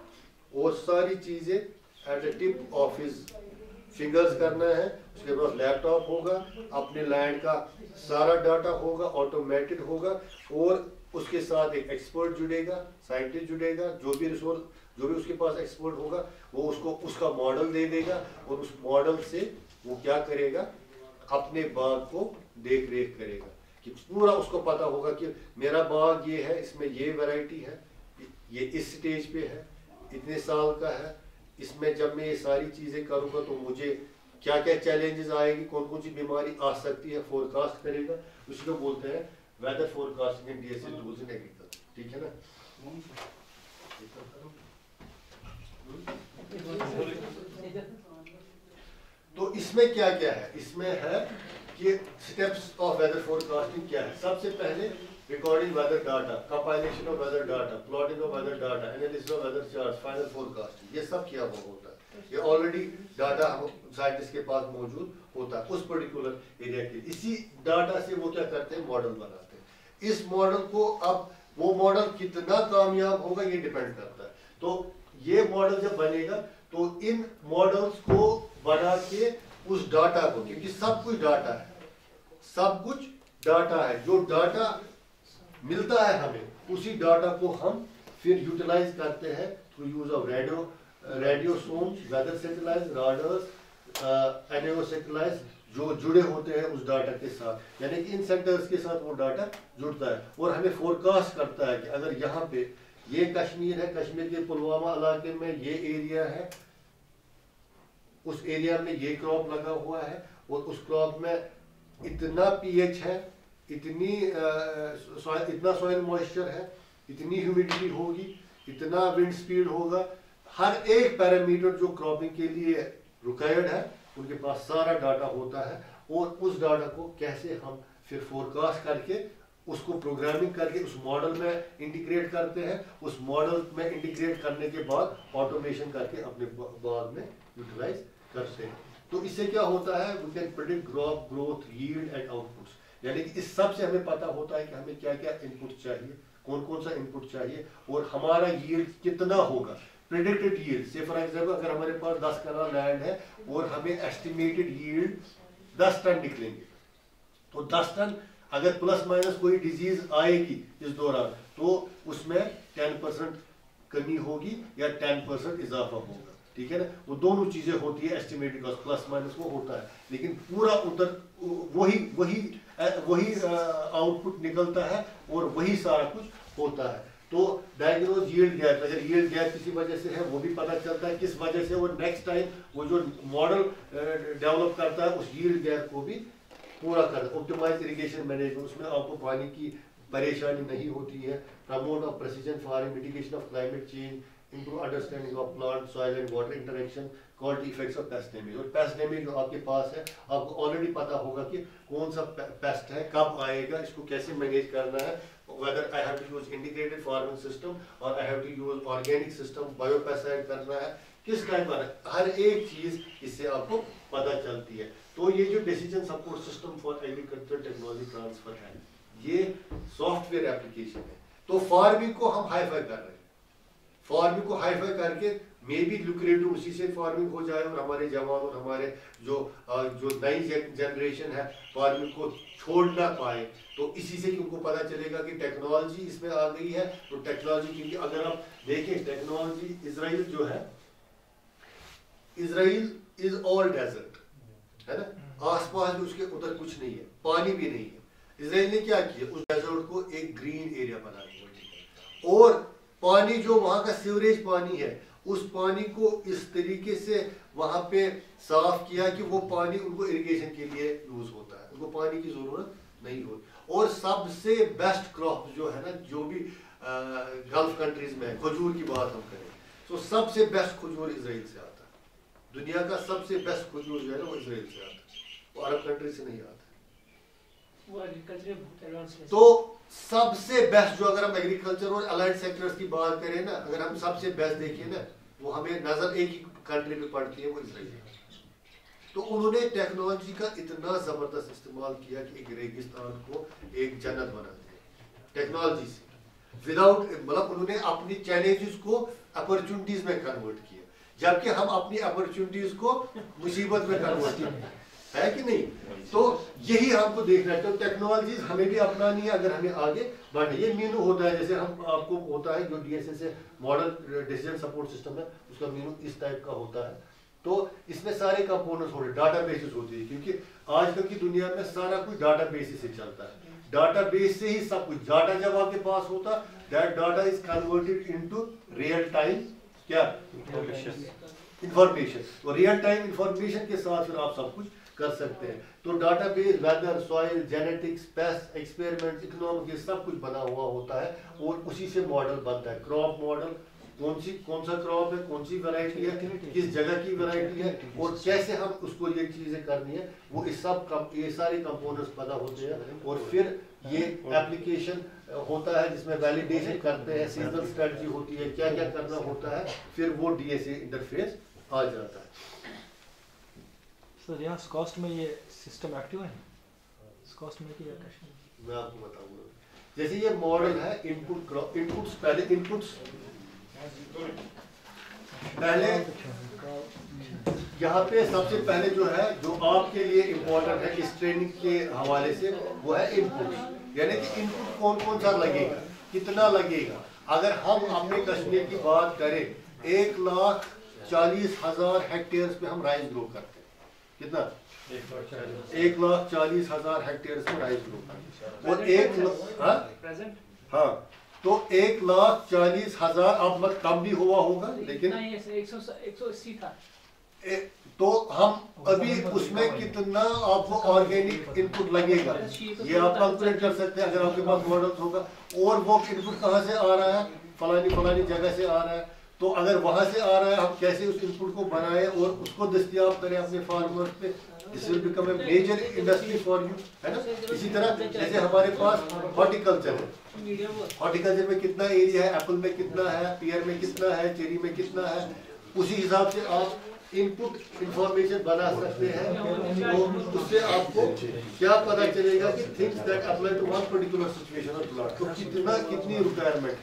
اور ساری چیزیں at a tip of his fingers کرنا ہے. اس کے پاس لیپ ٹاپ ہوگا, اپنے لینڈ کا سارا ڈاٹا ہوگا, آٹومیٹڈ ہوگا, اور اس کے ساتھ ایک ایکسپرٹ جڑے گا, سائنٹسٹ جڑے گا, جو بھی اس کے پاس ایکسپرٹ ہوگا وہ اس کو اس کا ماڈل دے دے گا, اور اس ماڈل سے وہ کیا کرے گا, اپنے باغ کو دیکھ ریکھ کرے گا, کہ پورا اس کو پتا ہوگا کہ میرا باغ یہ ہے, اس میں یہ ویرائٹی ہے, یہ اس سٹیج پہ ہے, اتنے سال کا ہے, اس میں جب میں یہ ساری چیزیں کروں گا تو مجھے کیا کیا چیلنجز آئے گی, کون کون سی بیماری آ سکتی ہے, فور کاسٹ کرے گا. اسی کو بولتے ہیں weather forecasting and DSA tools in agriculture. ٹھیک ہے نا. تو اس میں کیا کیا ہے, اس میں ہے کہ steps of weather forecasting کیا ہے. سب سے پہلے recording weather data, compilation of weather data, plotting of weather data, analysis of weather charts, final forecasting, یہ سب کیا ہوا ہوتا ہے. یہ آلریڈی ڈاٹا سائنٹسٹ کے پاس موجود ہوتا ہے اس پرٹیکولر ایریا کے. اسی ڈاٹا سے وہ کیا کرتے ہیں, ماڈل بناتے ہیں. اس ماڈل کو اب وہ ماڈل کتنا کامیاب ہوگا یہ ڈیپینڈ کرتا ہے. تو یہ ماڈل جب بنے گا تو ان ماڈلز کو بنا کے اس ڈاٹا کو, کیونکہ سب کچھ ڈاٹا ہے, سب کچھ ڈاٹا ہے, جو ڈاٹا ملتا ہے ہمیں اسی ڈاٹا کو ہم پھر یوٹیلائز کرتے ہیں through use of radio sondes, weather satellites, radars, اینیو سیٹلائز, جو جڑے ہوتے ہیں اس ڈاٹا کے ساتھ, یعنی کہ ان سینٹرز کے ساتھ وہ ڈاٹا جڑتا ہے اور ہمیں فور کاسٹ کرتا ہے کہ اگر یہاں پہ یہ کشمیر ہے, کشمیر کے پلوامہ علاقے میں یہ ایریا ہے, اس ایریا میں یہ کراپ لگا ہوا ہے, اور اس کراپ میں اتنا پی ایچ ہے, اتنا سوئل موئسچر ہے, اتنی ہیومیڈیٹی ہوگی, اتنا ونڈ سپیڈ ہوگا, ہر ایک پیرامیٹر جو کراپنگ کے لیے ریکوائرڈ ہے ان کے پاس سارا ڈاٹا ہوتا ہے. اور اس ڈاٹا کو کیسے ہم پھر فور کاسٹ کر کے اس کو پروگرامنگ کر کے اس ماڈل میں انٹیگریٹ کرتے ہیں, اس ماڈل میں انٹیگریٹ کرنے کے بعد آٹومیشن کر کے اپنے باغ میں یوٹیلائز کرتے ہیں. تو اس سے کیا ہوتا ہے, we can predict growth, yield and outputs. یعنی کہ اس سب سے ہمیں پتا ہوتا ہے کہ ہمیں کیا کیا ان پٹ چاہیے, کون کون سا ان پٹ چاہیے, اور ہمارا ییلڈ کتنا ہوگا, پریڈکٹڈ ییلڈ. سے فار ایگزامپل اگر ہمارے پاس 10 کنال لینڈ ہے اور ہمیں ایسٹیمیٹڈ ییلڈ 10 ٹن نکلیں گے, تو 10 ٹن اگر پلس مائنس کوئی ڈیزیز آئے گی اس دوران تو اس میں 10% کمی ہوگی یا 10% اضافہ ہوگا. ٹھیک ہے نا, وہ دونوں چیزیں ہوتی ہے ایسٹیمیٹڈ کاسٹ, پلس مائنس وہ ہوتا ہے, لیکن پورا ادھر وہی آؤٹ پٹ نکلتا ہے اور وہی سارا کچھ ہوتا ہے. تو ڈائگنوز ییلڈ گیپ, اگر ییلڈ گیپ کسی وجہ سے ہے وہ بھی پتہ چلتا ہے کس وجہ سے, وہ نیکسٹ ٹائم وہ جو ماڈل ڈیولپ کرتا ہے اس ییلڈ گیپ کو بھی پورا کرتا ہے. آپٹیمائز اریگیشن مینجمنٹ, اس میں آپ کو پانی کی پریشانی نہیں ہوتی ہے. Promote of precision farming, mitigation of climate change, improve understanding of plant, soil and water interaction, quality effects of pest damage. اور pest damage جو آپ کے پاس ہے آپ کو آلریڈی پتا ہوگا کہ کون سا پیسٹ ہے, کب آئے گا, اس کو کیسے مینیج کرنا ہے, whether I have to use integrated farming system or I have to use organic system, biopesticide کرنا ہے, کس ٹائم پر, ہر ایک چیز اس سے آپ کو پتہ چلتی ہے. تو یہ جو decision support system for agriculture technology transfer ہے, یہ سافٹ ویئر اپلیکیشن ہے. تو فارمنگ کو ہم ہائی فائی کر رہے ہیں, فارمنگ کو ہائی فائی کر کے مے بی لوکریٹو اسی سے فارمنگ ہو جائے, اور ہمارے جوان اور ہمارے جو نئی جنریشن ہے فارمنگ کو چھوڑ نہ پائے. تو اسی سے ان کو پتہ چلے گا کہ ٹیکنالوجی اس میں آ گئی ہے. تو ٹیکنالوجی, کیونکہ اگر آپ دیکھیں ٹیکنالوجی, اسرائیل جو ہے اسرائیل از آل ڈیزرٹ ہے نا, آس پاس بھی اس کے ادھر کچھ نہیں ہے, پانی بھی نہیں ہے. اسرائیل نے کیا کیا, اس ڈیزرٹ کو ایک گرین ایریا بنا دیا, اور پانی جو وہاں کا سیوریج پانی ہے اس پانی کو اس طریقے سے وہاں پہ صاف کیا کہ وہ پانی ان کو اریگیشن کے لیے یوز ہوتا ہے, ان کو پانی کی ضرورت نہیں ہوتی. اور سب سے بیسٹ کراپ جو ہے نا, جو بھی گلف کنٹریز میں کھجور کی بات ہم کریں تو سب سے بیسٹ کھجور اسرائیل سے آتا ہے. دنیا کا سب سے بیسٹ کھجور جو ہے نا وہ اسرائیل سے آتا ہے, وہ عرب کنٹری سے نہیں آتا. تو سب سے بیسٹ جو اگر ہم ایگریکلچر اور الائڈ سیکٹرز کی بات کریں نا, اگر ہم سب سے بیسٹ دیکھیں نا, وہ ہمیں نظر ایک ہی کنٹری پہ پڑتی ہے, وہ اسرائیل ہے. تو انہوں نے ٹیکنالوجی کا اتنا زبردست استعمال کیا کہ ایک ریگستان کو ایک جنت بنا دیا ٹیکنالوجی سے, وداؤٹ مطلب انہوں نے اپنی چیلنجز کو اپرچونٹیز میں کنورٹ کیا, جبکہ ہم اپنی اپرچونٹیز کو مصیبت میں کنورٹ کرتے ہے کہ نہیں. تو یہی ہم کو دیکھنا ہے, تو ٹیکنالوجیز ہمیں بھی اپنانی ہے اگر ہمیں آگے بڑھنا. یہ مینو ہوتا ہے, جیسے ہم آپ کو ہوتا ہے جو DSA سے ماڈل ڈیسیژن سپورٹ سسٹم ہے, اس کا مینو اس ٹائپ کا ہوتا ہے. تو اس میں سارے کمپوننٹس ہوتے ہیں, ڈاٹا بیسز ہوتی ہے, کیونکہ آج کل کی دنیا میں سارا کچھ ڈاٹا بیسز سے چلتا ہے. ڈاٹا بیس سے ہی سب کچھ, ڈاٹا جب آپ کے پاس ہوتا, that data is converted into real time کیا انفارمیشن, اور ریئل ٹائم انفارمیشن کے ساتھ پھر آپ سب کچھ کر سکتے ہیں. تو data base weather, soil, genetics, pest, experiment, economic, یہ سب کچھ بنا ہوا ہوتا ہے, اور اسی سے ماڈل بنتا ہے. کراپ ماڈل, کون سا کراپ ہے, کون سی ویرائٹی ہے, کس جگہ کی ویرائٹی ہے, اور کیسے ہم اس کو یہ چیزیں کرنی ہے, وہ اس سب یہ سارے کمپوننٹس پتا ہوتے ہیں. اور پھر یہ اپلیکیشن ہوتا ہے جس میں ویلیڈیشن کرتے ہیں, سیزنل اسٹریٹجی ہوتی ہے, کیا کیا کرنا ہوتا ہے, پھر وہ DSA انٹرفیس آ جاتا ہے. سر یہاں اسکاسٹ میں یہ سسٹم ایکٹیو ہے, اسکاسٹ میں کیا میں آپ کو بتاؤں گا. جیسے یہ ماڈل ہے انپٹس, پہلے انپٹس پہلے یہاں پہ سب سے پہلے جو ہے, جو آپ کے لیے امپورٹنٹ ہے اس ٹریننگ کے حوالے سے, وہ ہے انپٹس. یعنی کہ انپٹ کون کون سا لگے گا, کتنا لگے گا. اگر ہم اپنے کشمیر کی بات کریں, 1,40,000 ہیکٹیئرز پہ ہم رائس گرو کرتے ہیں. کتنا, 1,40,000 ہیکٹیئرز پہ رائس گرو کرتے ہیں. اور ہاں تو 1,40,000 اب مت کم بھی ہوا ہوگا, لیکن 180 تھا. تو ہم ابھی اس میں کتنا آپ کو آرگینک انپٹ لگے گا یہ آپ کیلکولیٹ کر سکتے ہیں اگر آپ کے پاس ماڈل ہوگا. اور وہ انپٹ کہاں سے آ رہا ہے, فلانی جگہ سے آ رہا ہے. تو اگر وہاں سے آ رہا ہے, ہم کیسے اس انپٹ کو بنائیں اور اس کو دستیاب کریں اپنے فارمرز پہ. This will become a major industry for you, ہے نا. اسی طرح جیسے ہمارے پاس ہارٹیکلچر ہے, ہارٹیکلچر میں کتنا ایریا ہے, ایپل میں کتنا ہے, پیئر میں کتنا ہے, چیری میں کتنا ہے, اسی حساب سے آپ انپٹ انفارمیشن بنا سکتے ہیں. تو اس سے آپ کو کیا پتا چلے گا کہ things that apply to one particular situation or plot, تو کتنی ریکوائرمنٹ ہے,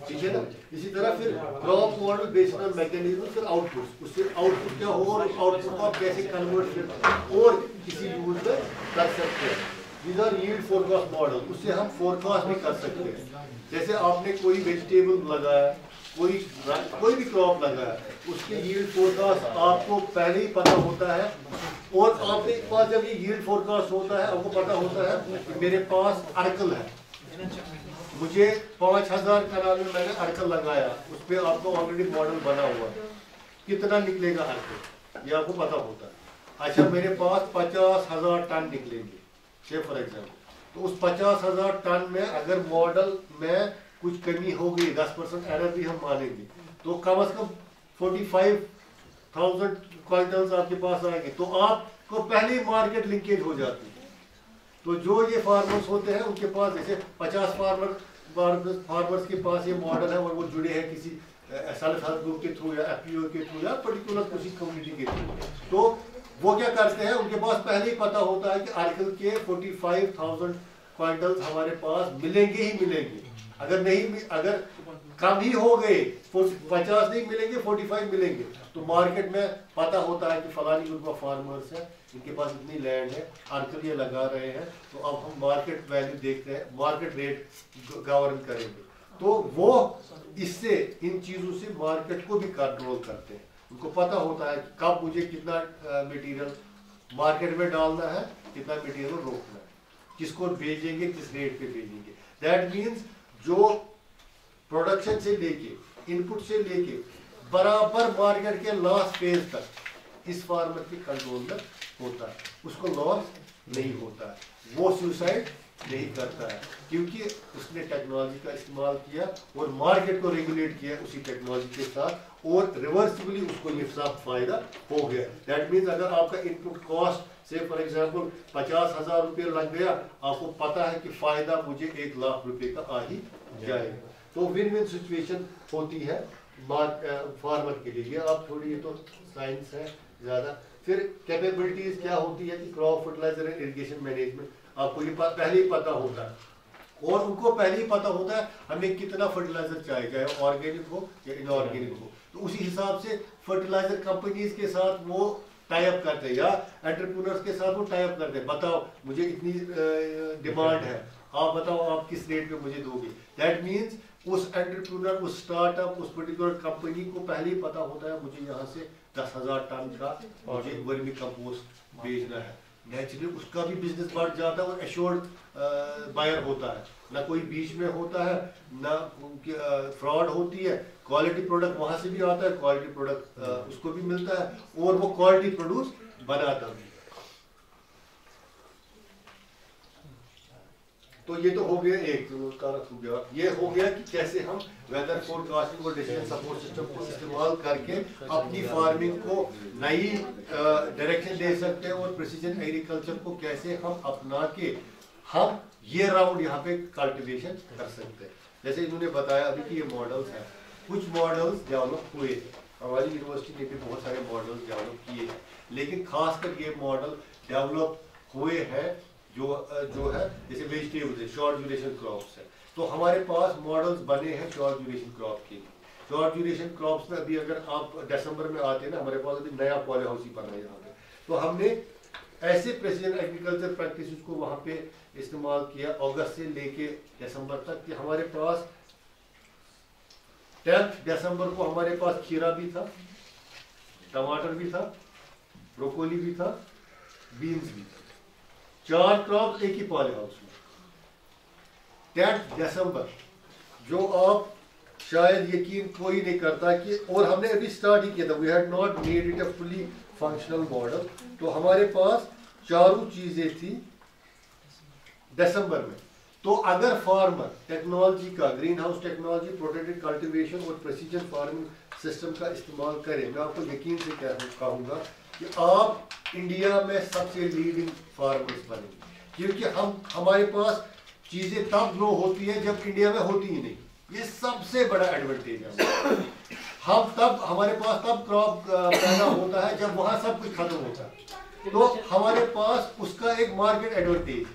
ٹھیک ہے نا. اسی طرح پھر crop model based on mechanism, پھر آؤٹ پٹ, اس سے آؤٹ پٹ کیا ہوگا اور آؤٹ پٹ کو آپ کیسے کنورٹ کرتے اور کسی یوز میں کر سکتے ہیں. These are yield forecast model, اس سے ہم فورکاسٹ بھی کر سکتے ہیں. جیسے آپ نے کوئی ویجیٹیبل لگایا, کوئی بھی کراپ لگایا, اس کے ییلڈ فورکاسٹ آپ کو پہلے ہی پتہ ہوتا ہے. اور آپ کے پاس جب یہ ییلڈ فورکاسٹ ہوتا ہے, آپ کو پتہ ہوتا ہے کہ میرے پاس ارکل ہے, مجھے 5,000 کنال میں نے ارکل لگایا, اس پہ آپ کو آلریڈی ماڈل بنا ہوا, کتنا نکلے گا ارکل یہ آپ کو پتا ہوتا ہے. اچھا میرے پاس 50,000 ٹن نکلیں گے سے فار ایگزامپل, تو اس 50,000 ٹن میں اگر ماڈل میں کچھ کمی ہو گئی, 10% ایرر بھی ہم مانیں گے, تو کم از کم 45,000 کوئنٹلز آپ کے پاس آئیں گے. تو آپ کو پہلے مارکیٹ لنکیج ہو جاتی ہے. تو جو یہ فارمرز ہوتے ہیں ان کے پاس جیسے 50 فارمرز کے پاس یہ ماڈل ہے, اور وہ جڑے ہیں کسی سیلف ہیلپ گروپ کے تھرو یا FPO کے تھرو یا پرٹیکولر کسی کمیونٹی کے تھرو. تو وہ کیا کرتے ہیں, ان کے پاس پہلے ہی پتہ ہوتا ہے کہ ارکل کے 45,000 کوئنٹلز ہمارے پاس ملیں گے ہی ملیں گے. اگر کم ہی ہو گئے, 50 نہیں ملیں گے, 45 ملیں گے, تو مارکیٹ میں پتہ ہوتا ہے کہ فلانی گروپ آف فارمرز ہیں, ان کے پاس اتنی لینڈ ہے, ارکل یہ لگا رہے ہیں, تو اب ہم مارکیٹ ویلیو دیکھتے ہیں, مارکیٹ ریٹ گورن کریں گے. تو وہ اس سے ان چیزوں سے مارکیٹ کو بھی کنٹرول کرتے ہیں. उनको पता होता है कि कब मुझे कितना मटेरियल मार्केट में डालना है, कितना मटेरियल रोकना है, किसको भेजेंगे, किस रेट पे भेजेंगे। दैट मीन्स जो प्रोडक्शन से लेके इनपुट से लेके बराबर मार्केट के लास्ट फेज तक इस फार्मर के कंट्रोल में होता है, उसको लॉस नहीं होता है, वो सुसाइड नहीं करता है, क्योंकि उसने टेक्नोलॉजी का इस्तेमाल किया और मार्केट को रेगुलेट किया उसी टेक्नोलॉजी के साथ, और रिवर्सिबली उसको ये सब फायदा हो गया। दैट मीन्स अगर आपका इनपुट कॉस्ट से फॉर एग्जांपल 50,000 रुपये लग गया, आपको पता है कि फायदा मुझे 1 लाख रुपए का आ ही जाएगा, तो विन विन सिचुएशन होती है फार्मर के लिए। ये आप थोड़ी, ये तो साइंस है ज़्यादा। फिर कैपेबिलिटीज क्या होती है कि crop fertiliser and irrigation management, आपको ये पहले ही पता होता है, और उनको पहले ही पता होता है हमें कितना फर्टिलाइजर चाहिए, चाहे ऑर्गेनिक हो या इनऑर्गेनिक हो, तो उसी हिसाब से फर्टिलाइजर कंपनीज के साथ वो टाई अप करते हैं या एंटरप्रेन्योर्स के साथ वो टाई अप करते हैं, बताओ मुझे इतनी डिमांड है, आप बताओ आप किस रेट पे मुझे दोगे। दैट मीन्स उस एंटरप्रेन्योर, उस स्टार्टअप, उस पर्टिकुलर कंपनी को पहले ही पता होता है मुझे यहाँ से 10,000 टन का मुझे वर्मी कंपोस्ट भेजना है। नेचुरली उसका भी बिजनेस बढ़ जाता है और एश्योर्ड बायर होता है, ना कोई बीच में होता है, ना फ्रॉड होती है, क्वालिटी प्रोडक्ट वहाँ से भी आता है, क्वालिटी प्रोडक्ट उसको भी मिलता है, और वो क्वालिटी प्रोड्यूस बनाता भी है। तो ये तो हो गया एक, हो गया ये हो गया कि कैसे हम वेदर फोरकास्टिंग और डिसीजन सपोर्ट सिस्टम को इस्तेमाल करके अपनी फार्मिंग को नई डायरेक्शन दे सकते हैं, और प्रिसीजन एग्रीकल्चर को कैसे हम अपना के हम ये राउंड यहाँ पे कल्टीवेशन कर सकते हैं। जैसे इन्होंने बताया अभी कि ये मॉडल्स हैं, कुछ मॉडल्स डेवलप हुए थे, हमारी यूनिवर्सिटी ने भी बहुत सारे मॉडल्स डेवलप किए हैं, लेकिन खासकर ये मॉडल डेवलप हुए हैं जो है जैसे वेजिटेबल्स है, शॉर्ट ड्यूरेशन क्रॉप्स है, तो हमारे पास मॉडल्स बने हैं शॉर्ट ड्यूरेशन क्रॉप के लिए। शॉर्ट ड्यूरेशन क्रॉप्स में अभी अगर आप दिसंबर में आते हैं ना, हमारे पास अभी नया पॉली हाउस ही बना है यहाँ पे, तो हमने ऐसे प्रेसिजन एग्रीकल्चर प्रैक्टिस को वहाँ पे इस्तेमाल किया अगस्त से लेके दिसंबर तक, कि हमारे पास 10 दिसंबर को हमारे पास खीरा भी था, टमाटर भी था, ब्रोकोली भी था, बीन्स भी था, 4 क्रॉप एक ही पॉली हाउस में। 10 दिसंबर, जो आप शायद यकीन कोई नहीं करता कि, और हमने अभी स्टार्ट ही किया था, we had not made it a fully functional model, तो हमारे पास चारों चीजें थी दिसंबर में। तो अगर फार्मर टेक्नोलॉजी का, green house technology, protected cultivation और प्रेसिजन फार्मिंग सिस्टम का इस्तेमाल करें, मैं आपको यकीन से कहूँगा कि आप इंडिया में सबसे लीडिंग फार्मर्स बनेंगे, क्योंकि हमारे पास चीजें तब ग्रो होती है जब इंडिया में होती ही नहीं, ये सबसे बड़ा एडवांटेज है। हम तब, हमारे पास तब क्रॉप पैदा होता है जब वहाँ सब कुछ खत्म होता है, तो हमारे पास उसका एक मार्केट एडवांटेज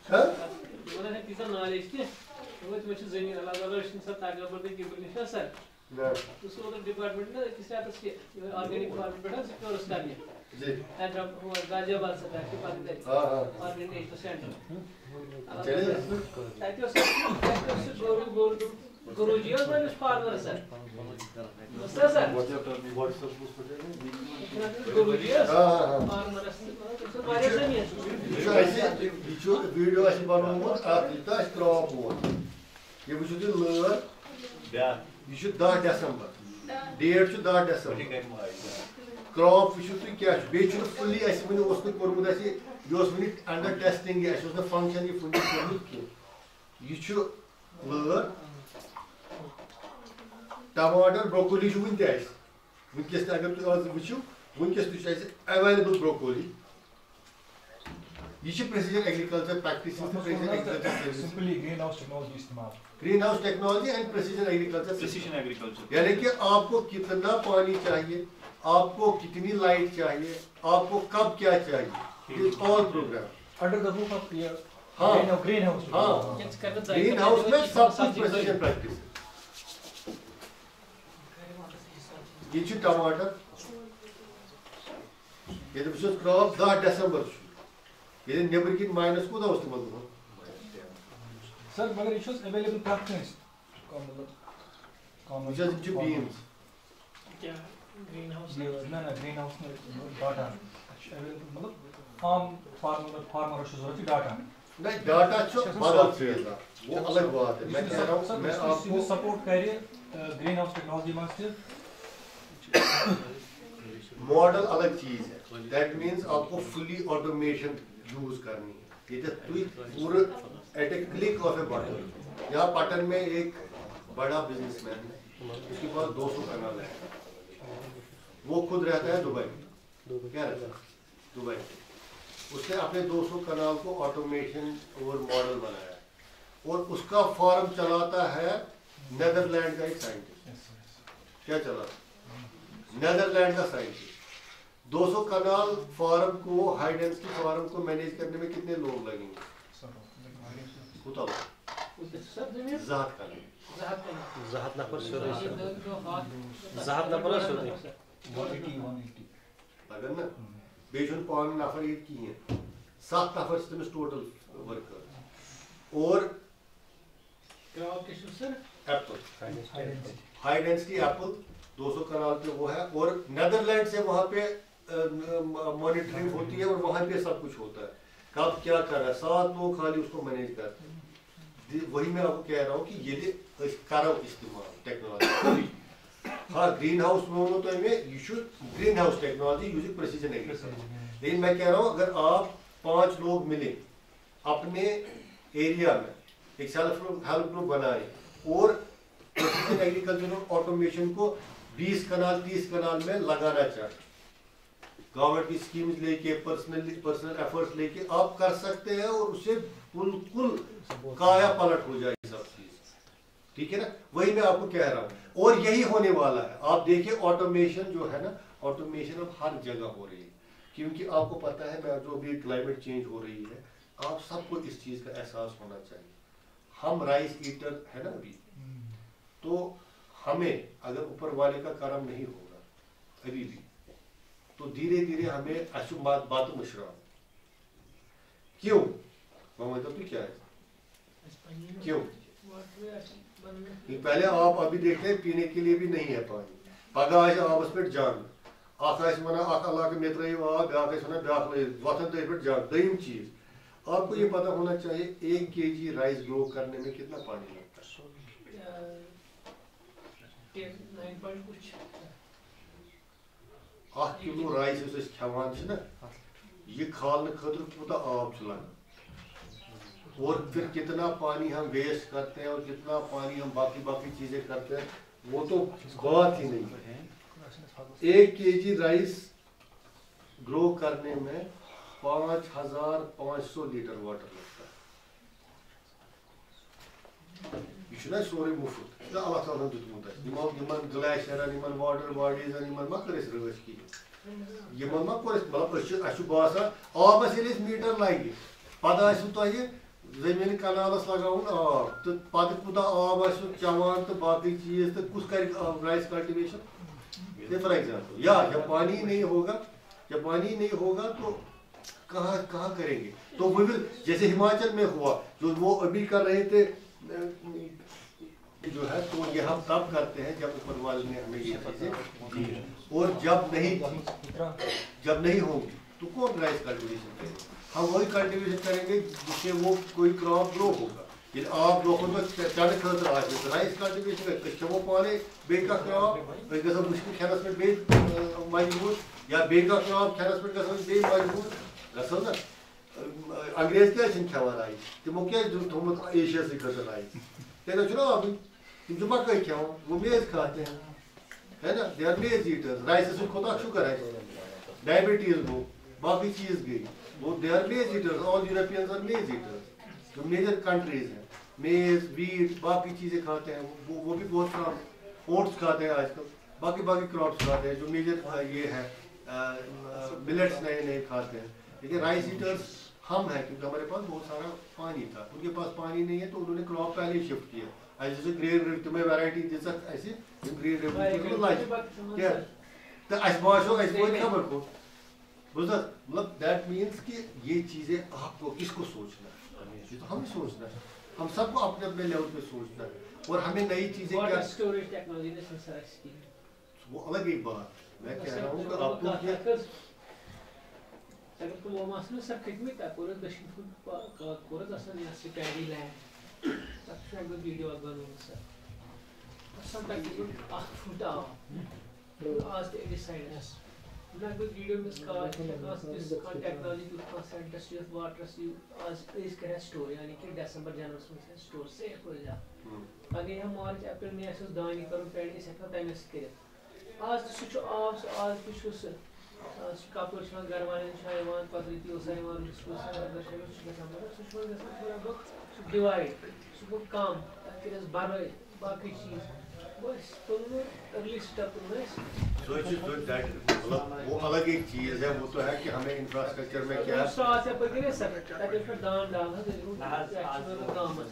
है। डिपार्टमेंट में किसी ऑर्गेनिक फार्मिंग पे सिक्योर्स करने जी गाजियाबाद से ऑर्गेनिक सेंटर गुरुजी और मैं फार्मर सर सर गुरुजी फार्मर वीडियो ऐसे बनाऊंगा आप क्रॉप हो ये वुचु लर यह 10 दिसंबर डेट 10 दिसंबर क्रॉप वुचु तुम क्या बे फुली कोर्मुत यह अंडर टेस्टिंग फंक्शन यह फुली कोर्मुत यह लर टमाटर ब्रोकोली वन वनकस अगर तुम आज वो वनकस अवेलेबल ब्रोकोली यह precision agriculture practice green house technology and precision agriculture, यानी कि आपको कितना पानी चाहिए, आपको कितनी लाइट चाहिए, आपको कब क्या चाहिए, all programme under the roof of green house. हाँ, ग्रीन हाउस में सब कुछ प्रेसिजन प्रैक्टिस। ये टमाटर ये क्रॉप 10 दिसंबर ये नेबर किन माइनस को सर मगर ये available practice beans green house یہ نہ گرین ہاؤس میں ڈاٹا مطلب عام فارمر ضرورت ڈاٹا نہیں ڈاٹا بدل چیز وہ الگ بات ہے. میں کہہ رہا ہوں میں آپ کو سپورٹ کرے گرین ہاؤس ٹیکنالوجی میں ماڈل الگ چیز ہے. دیٹ مینس آپ کو فلی آٹومیشن یوز کرنی ہے. یہ پورے at a click of a button. یہاں بٹن میں ایک بڑا بزنس مین ہے, اس کے پاس 200 کنال ہے, وہ خود رہتا ہے دبئی. کیا رہتا ہے دبئی. اس نے اپنے 200 کنال کو آٹومیشن اور ماڈل بنایا اور اس کا فارم چلاتا ہے نیدرلینڈ کا ایک سائنٹسٹ. کیا چلاتا نیدرلینڈ کا سائنٹسٹ. 200 کنال فارم کو ہائی ڈینسٹی فارم کو مینیج کرنے میں کتنے لوگ لگیں گے؟ بتاؤ. زہت کرنے زہت نفر زہت نفر اگر نا بیچن پان نفر یہ کہین 7 نفر تمس ٹوٹل ورکر. اور apple high density apple 200 kanal پہ وہ ہے. اور نیدرلینڈ سے وہاں پہ مانیٹرنگ ہوتی ہے اور وہاں پہ سب کچھ ہوتا ہے. کب کیا کر رہا ہے 7 لوگ خالی اس کو مینیج کرتے ہیں. وہی میں آپ کو کہہ رہا ہوں کہ یہ کرو استعمال ٹیکنالوجی. ہاں گرین ہاؤس میں ونو تمہیں یہ green house technology using precision agriculture. لیکن میں کہہ رہا ہوں اگر آپ 5 لوگ ملیں اپنے ایریا میں ایک سیلف ہیلپ گروپ بنائیں اور پریسیجن ایگریکلچر اور آٹومیشن کو 20 کنال 30 کنال میں لگانا چاہتے, گورنمنٹ کی اسکیمز لے کے پرسنل ایفرٹس لے کے آپ کر سکتے ہیں اور اسے بالکل کایا پلٹ ہو جائے سب چیز. ٹھیک ہے نا. وہی میں آپ کو کہہ رہا ہوں اور یہی ہونے والا ہے. آپ دیکھیں آٹومیشن جو ہے نا آٹومیشن اب ہر جگہ ہو رہی ہے کیونکہ آپ کو پتہ ہے میں جو بھی کلائمیٹ چینج ہو رہی ہے آپ سب کو اس چیز کا احساس ہونا چاہیے. ہم رائس ایٹر ہے نا ابھی, تو ہمیں اگر اوپر والے کا کرم نہیں ہوگا ابھی بھی تو دھیرے دھیرے ہمیں اچھی بات مشرا. کیوں محمد تو کیا ہے کیوں؟ پہلے آپ ابھی دیکھتے ہیں پینے کے لیے بھی نہیں ہے پانی. پگہ آبس پہ جنگ اخ علاقہ مے ترو آب بیاکھ بیاکھ وتھن تھی پہ جنگ. دویم چیز آپ کو یہ پتہ ہونا چاہیے 1 kg رائس گرو کرنے میں کتنا پانی لگتا ہے؟ 1 کلو رائس اس کھوان نا یہ کھالنے خاطر کوتاہ آب لگان اور پھر کتنا پانی ہم ویسٹ کرتے ہیں اور کتنا پانی ہم باقی چیزیں کرتے ہیں وہ تو بات ہی نہیں ہے. 1 kg رائس گرو کرنے میں 5500 لیٹر واٹر لگتا ہے. یہ سورے مفت اللہ تعالیٰ دیکھمت گلیشیرن واٹر باڈیزن ما کر رش کہین ما کور مطلب باسان آبس یل میٹر لگہ پتہ آسو تہ زمین کنالس لگاؤن آب تو پتہ کوتاہ آب آسو چوان تو باقی چیز تو کس کر رائس کلٹیویشن. فار ایگزامپل جب پانی نہیں ہوگا تو کہاں کریں گے. تو وہ بھی جیسے ہماچل میں ہوا جو وہ ابھی کر رہے تھے جو ہے تو یہ ہم تب کرتے ہیں جب اوپر والے نے ہمیں یہ چیزیں دی ہیں. اور جب نہیں ہوگی تو کون رائس کلٹیویشن کرے گا. ہم وہی کلٹیویشن کریں گے جس سے وہ کوئی کراپ گرو ہوگا. یل آب لوکن چنہ خاطر آسہ رائس کلٹیویشن کھمو پانے بیٚیہِ کانٛہہ کراپ گژھو مشکل کھینس پہ بیٚیہِ مجبور یا بیٚیہِ کانٛہہ کراپ کھینس پہ گژھو بیٚیہِ مجبور گژھو نا. انگریز کیٛازِ چھِنہٕ کھٮ۪وان رایس تِمو کیٛازِ دیُت تھوٚومُت ایشیاسٕے خٲطرٕ رایس تیٚلہِ چھُنہ آبٕے تِم چھِ مکٲے کھٮ۪وان وہ میز کھاتے ہیں ہے نا دے آر میز ایٹرز. رائسس سۭتۍ کھوٚت اکھ شُگر اَسہِ ڈائبٹیز گوٚو باقی چیز گئی وہ دے آر میز ایٹرز. آل یورپینز آر میز ایٹرز. جو میجر کنٹریز ہیں میز ویٹ باقی چیزیں کھاتے ہیں وہ بھی بہت کام اوٹس کھاتے ہیں آج کل باقی کراپس کھاتے ہیں جو میجر یہ ہے ملیٹس نئے کھاتے ہیں. لیکن رائس ایٹرز ہم ہیں کیونکہ ہمارے پاس بہت سارا پانی تھا. ان کے پاس پانی نہیں ہے تو انہوں نے کراپ پہلے ہی شفٹ کیا. ایسے گرین تمہیں ویرائٹی دِژکھ اَسہِ گرین ریولوشن لجہِ کیا تو اَسہِ باسیو اَسہِ وٲتۍ خبر کوٚت بوٗزتھا. مطلب دیٹ مینس کہ یہ چیزیں آپ کو کس کو سوچنا ہے یہ تو ہمیں سوچنا ہے. ہم سب کو اپنے اپنے لیول پہ سوچنا ہے اور ہمیں نئی چیزیں کیا वो अलग एक बात है। मैं कह रहा हूँ कि आपको ये अगर पुलवामा से सर कितने का पूरे दक्षिण पूरा दसन या से पैडी लैंड तब से एक वीडियो बनाऊँ sir some technical foot as they decided like the video in this car because this car technology to cost industry of water you as is kind of story यानी कि December January में store से हो जा आगे हम मार्च अप्रैल में ऐसे दानी करो पैडी से का टाइम इसके आज तो कुछ आज कुछ कापुर छान घर वाले शायवान पद्धति उसाइवान उसको सारा शरीर सुशमन का थोड़ा बहुत डिवाइड सुबह काम ताकि इस बारह बाकी चीज बस तो अगली स्टेप मतलब वो अलग एक चीज है। वो तो है कि हमें इंफ्रास्ट्रक्चर में क्या साथ से पकड़े सर ताकि फिर दान डालना जरूर एक्चुअली काम है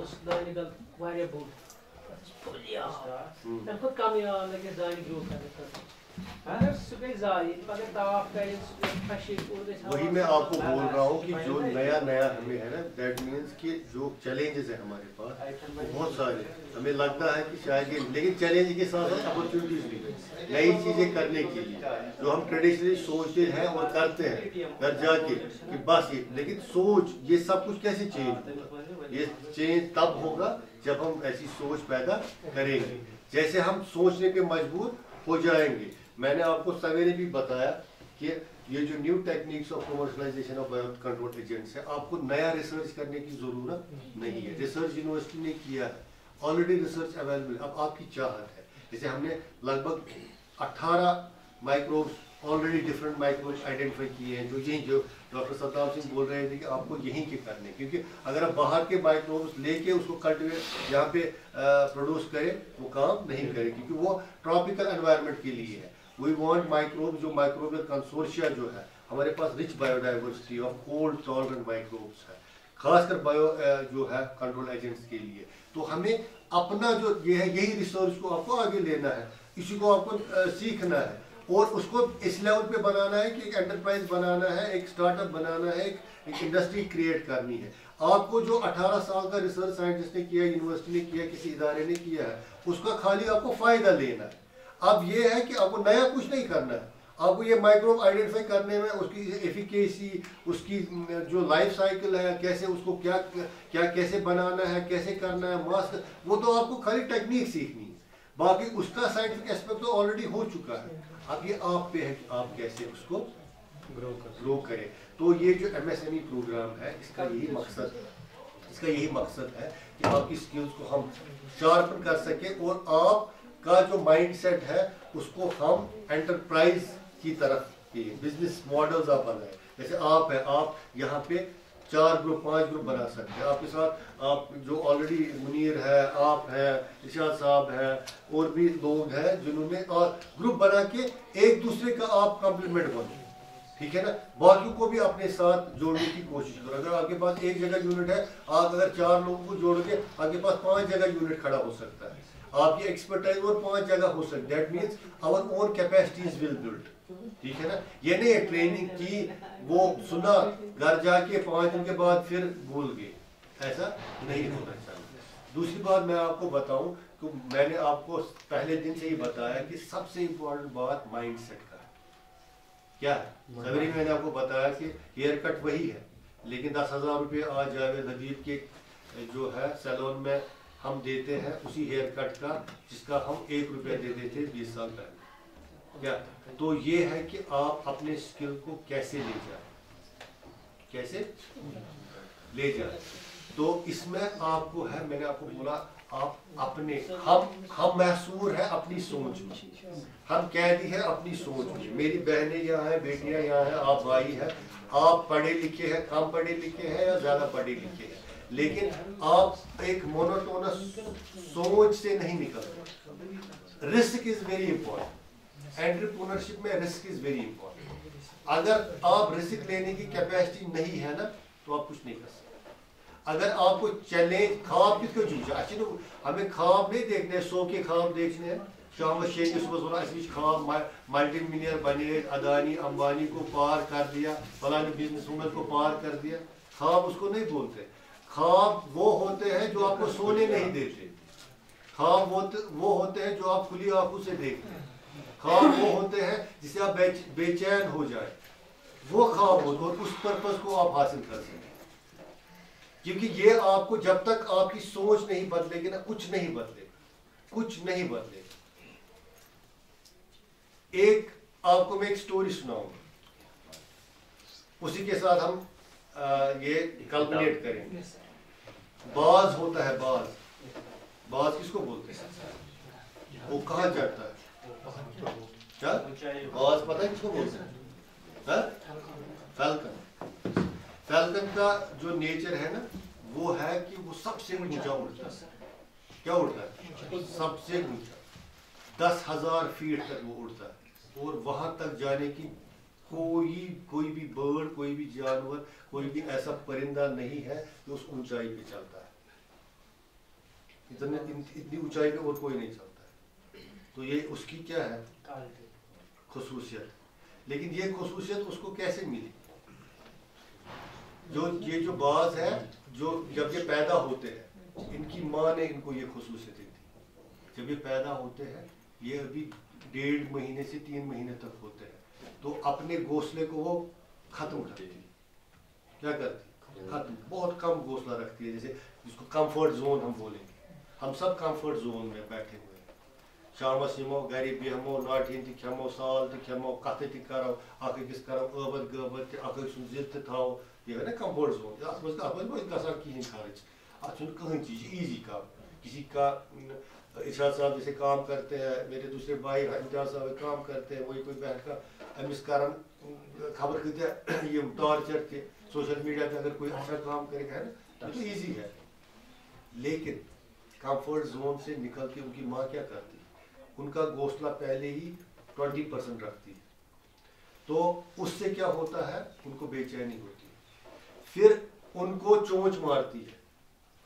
उस दान का वायरे बोल पुलिया तब खुद काम या लगे दान ग्रो करते अगर सुबह जाए अगर ताप का फशी वही मैं आपको बोल रहा हूँ कि जो नया हमें है ना दैट मीन्स कि जो चैलेंजेस है हमारे पास वो बहुत सारे हमें लगता है कि शायद ये लेकिन चैलेंज के साथ साथ अपॉर्चुनिटीज भी है नई चीजें करने के लिए जो हम ट्रेडिशनली सोचते हैं और करते हैं घर जाके कि बस ये लेकिन सोच ये सब कुछ कैसे चेंज होगा। ये चेंज तब होगा जब हम ऐसी सोच पैदा करेंगे जैसे हम सोचने पे मजबूर हो जाएंगे। मैंने आपको सवेरे भी बताया कि ये जो new techniques of commercialisation of bio control agents है आपको नया रिसर्च करने की जरूरत नहीं है। रिसर्च यूनिवर्सिटी ने किया है ऑलरेडी रिसर्च अवेलेबल। अब आपकी चाहत है जैसे हमने लगभग 18 microbes already different microbes identify किए हैं जो डॉक्टर सद्दाम सिंह बोल रहे थे कि आपको यहीं के करने क्योंकि अगर आप बाहर के माइक्रोब्स लेके उसको कल्टिवेट यहाँ पे प्रोड्यूस करें वो काम नहीं करे क्योंकि वो ट्रॉपिकल एनवायरनमेंट के लिए है। वी वांट माइक्रोब जो माइक्रोबियल कंसोर्शिया जो है हमारे पास rich biodiversity of cold tolerant microbes है खासकर बायो जो है कंट्रोल एजेंट्स के लिए। तो हमें अपना जो ये है यही रिसर्च को आपको आगे लेना है इसी को आपको सीखना है और उसको इस लेवल पे बनाना है कि एक एंटरप्राइज बनाना है एक स्टार्टअप बनाना है एक इंडस्ट्री क्रिएट करनी है। आपको जो 18 साल का रिसर्च साइंटिस्ट ने किया यूनिवर्सिटी ने किया किसी इदारे ने किया है उसका खाली आपको फायदा लेना है। अब ये है कि आपको नया कुछ नहीं करना है आपको ये माइक्रोब आइडेंटिफाई करने में उसकी एफिकेसी उसकी जो लाइफ साइकिल है कैसे उसको क्या कैसे बनाना है कैसे करना है मास्क वो तो आपको खाली टेक्निक सीखनी है बाकी उसका साइंटिफिक एस्पेक्ट तो ऑलरेडी हो चुका है। अब ये आप पे है कि आप कैसे उसको ग्रो करें। तो ये जो MSME प्रोग्राम है इसका यही मकसद है कि आपकी स्किल्स को हम शार्पन कर सके और आपका जो माइंडसेट है उसको हम एंटरप्राइज की तरफ बिजनेस मॉडल्स आप बनाए। जैसे आप है आप यहाँ पे 4 ग्रुप 5 ग्रुप बना सकते हैं आपके साथ आप जो ऑलरेडी मुनीर है आप है इरशाद साहब है और भी लोग हैं जिन्होंने और ग्रुप बना के एक दूसरे का आप कॉम्प्लीमेंट बनो ठीक है ना। बाकियों को भी अपने साथ जोड़ने की कोशिश करो। अगर आपके पास एक जगह यूनिट है आप अगर 4 लोगों को जोड़ोगे आपके पास 5 जगह यूनिट खड़ा हो सकता है आपकी एक्सपर्टाइज और 5 जगह हो सकती है। That means our own capacities will build ठीक है ना। ये नहीं है ट्रेनिंग की वो सुना घर जाके 5 दिन के बाद फिर भूल गए ऐसा नहीं होना चाहिए। दूसरी बात मैं आपको बताऊं कि मैंने आपको पहले दिन से ही बताया कि सबसे इम्पोर्टेंट बात माइंडसेट का क्या है। सवेरे मैंने आपको बताया कि हेयर कट वही है लेकिन 10,000 रुपये आज जावेद हबीब के जो है सैलून में हम देते हैं उसी हेयर कट का जिसका हम 1 रुपया देते थे 20 साल पहले क्या। तो ये है कि आप अपने स्किल को कैसे ले जाए तो इसमें आपको है मैंने आपको बोला आप अपने हम महसूर है अपनी सोच में हम कैदी है अपनी सोच में। मेरी बहनें यहाँ हैं बेटियां यहाँ हैं आप भाई हैं आप पढ़े लिखे हैं कम पढ़े लिखे हैं या ज्यादा पढ़े लिखे हैं लेकिन आप एक मोनोटोनस सोच से नहीं निकलते। Risk is very important entrepreneurship में रिस्क इज वेरी इंपॉर्टेंट। अगर आप रिस्क लेने की कैपेसिटी नहीं है ना तो आप कुछ नहीं कर सकते। अगर आपको चैलेंज ख्वाब किसको चूजा अच्छे तो हमें ख्वाब नहीं देखने 100 के ख्वाब देखने हैं शाम शेख ख्वाब मल्टी मिलियनर बने अदानी अंबानी को पार कर दिया फलानी बिजनेस वूमन को पार कर दिया। ख्वाब उसको नहीं बोलते। ख्वाब वो होते हैं जो आपको सोने नहीं देते। ख्वाब वो होते हैं जो आप खुली आंखों से देखते हैं। ख्वाब वो होते हैं जिससे आप बेचैन हो जाए, वो ख्वाब होते और उस पर्पस को आप हासिल कर सकें। क्योंकि ये आपको जब तक आपकी सोच नहीं बदलेगी ना, कुछ नहीं बदलेगा, कुछ नहीं बदलेगा। एक आपको मैं एक स्टोरी सुनाऊंगा, उसी के साथ हम ये कल्पनेट करेंगे। बाज होता है, बाज किसको बोलते हैं? वो कहाँ चढ़ता है? क्या बाज पता है किसको बोलते हैं? फैल्कन। फैल्कन का जो नेचर है ना, वो है कि वो सबसे ऊंचा उड़ता है। क्या उड़ता है? सबसे ऊंचा, 10,000 फीट तक वो उड़ता है। और वहां तक जाने की कोई भी बर्ड, कोई भी जानवर, कोई भी ऐसा परिंदा नहीं है जो उस ऊंचाई पे चलता है। इतनी ऊंचाई पे और कोई नहीं चलता है। तो ये उसकी क्या है खुसूसियत। लेकिन ये खुसूसियत उसको कैसे मिली? ये जो बाज है, जो जब ये पैदा होते हैं, इनकी माँ ने इनको ये खुसूसियत दी। जब ये पैदा होते हैं, ये अभी 1.5 महीने से 3 महीने तक होते हैं, तो अपने घोंसले को वो खत्म करती है। क्या करती? खत्म। बहुत कम घोंसला रखती है, जैसे जिसको कंफर्ट जोन हम बोलेंगे। हम सब कंफर्ट जोन में बैठे हुए हैं। शामस यमो गरी बेहमो, नाटिन ति खेमो, साल ति खेमो, कथ ति करो, अख किस करो, अबद गबद अख सुन जित थाओ। ये है ना कंफर्ट जोन। अत मज गसान कहीं खर्च, अत कहीं चीज इजी का। किसी का इरशाद साहब जैसे काम करते हैं, मेरे दूसरे भाई इम्तियाज साहब काम करते हैं, वही कोई बैठ कर अमिस करन खबर कत्या ये टॉर्चर के सोशल मीडिया पे अगर कोई अच्छा काम करेगा, है ना, तो ईजी है। लेकिन कंफर्ट जोन से निकल के उनकी माँ क्या करती है? उनका घोंसला पहले ही 20% रखती है, तो उससे क्या होता है? उनको बेचैनी होती है। फिर उनको चोंच मारती है,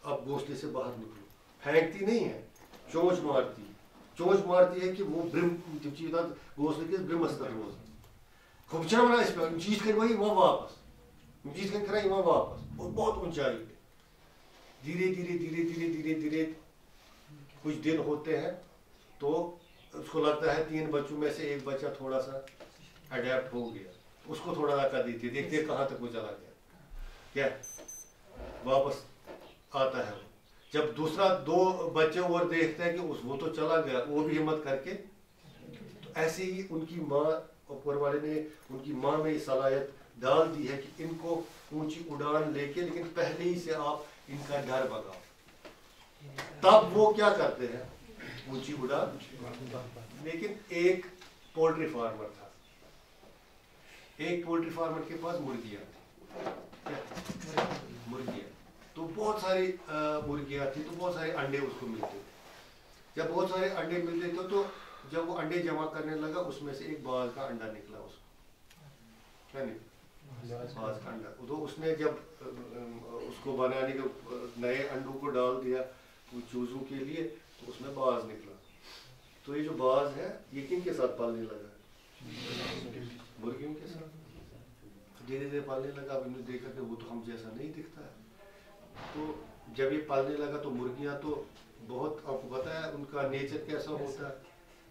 अब घोंसले से बाहर निकलो। फेंकती नहीं है, चोंच मारती है। चोंच मारती है कि वो ब्रिम घोंसले के ब्रिमस तक रोज खुबचा बना इस पर चीज कर वही वहाँ वापस, चीज कर कराई वहाँ वापस, बहुत ऊंचाई पे। धीरे धीरे धीरे धीरे धीरे धीरे कुछ दिन होते हैं, तो उसको लगता है 3 बच्चों में से एक बच्चा थोड़ा सा अडेप्ट हो गया, उसको थोड़ा धक्का देती है, देखते कहाँ तक वो चला गया, क्या वापस आता है। जब दूसरा 2 बच्चे और देखते हैं कि वो तो चला गया, वो भी हिम्मत करके, तो ऐसे ही उनकी माँ, ऊपर वाले ने उनकी माँ में ये सलाहियत डाल दी है कि इनको ऊंची उड़ान लेके, लेकिन पहले ही से आप इनका डर भगाओ। तब वो क्या करते हैं? ऊंची उड़ान। लेकिन एक पोल्ट्री फार्मर था, एक पोल्ट्री फार्मर के पास मुर्गियां थी, मुर्गियां, तो बहुत सारी मुर्गियां थी, तो बहुत सारे अंडे उसको मिलते थे। जब बहुत सारे अंडे मिलते थे, तो जब वो अंडे जमा करने लगा, उसमें से एक बाज का अंडा निकला उसको। क्या निकला? बाज का अंडा। तो उसने जब उसको बनाने के नए अंडों को डाल दिया चूजों के लिए, तो उसमें बाज निकला। तो ये जो बाज है, ये किन के साथ पालने लगा? मुर्गियों के साथ। धीरे धीरे पालने लगा। अब इन्होंने देखा कि वो तो हम जैसा नहीं दिखता है। तो जब ये पालने लगा, तो मुर्गियां तो बहुत, आपको पता है उनका नेचर कैसा होता है।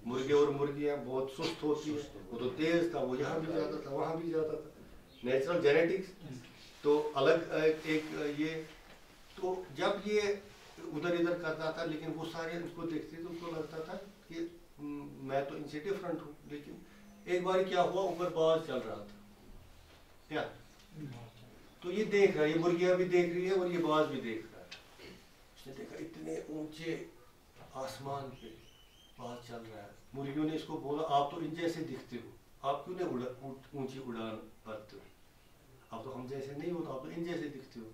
मुर्गे और मुर्गियां बहुत सुस्त होती है। वो तो तेज था, वो यहाँ भी जाता था, वहाँ भी जाता था। नेचुरल जेनेटिक्स तो अलग एक ये। तो जब ये उधर इधर करता था, लेकिन वो सारे उसको देखते थे, उनको लगता था कि मैं तो इनसे डिफरेंट हूँ। लेकिन एक बार क्या हुआ, ऊपर बाज चल रहा था, क्या, तो ये देख रहा है, ये मुर्गियां भी देख रही है और ये बाज भी देख रहा है। उसने देखा इतने ऊंचे आसमान पे बाज चल रहा है। मुर्गियों ने इसको बोला, आप तो इन जैसे दिखते हो, आप क्यों नहीं ऊंची उड़ान भरते हो? आप तो हम जैसे नहीं हो, तो आप तो इन जैसे दिखते हो।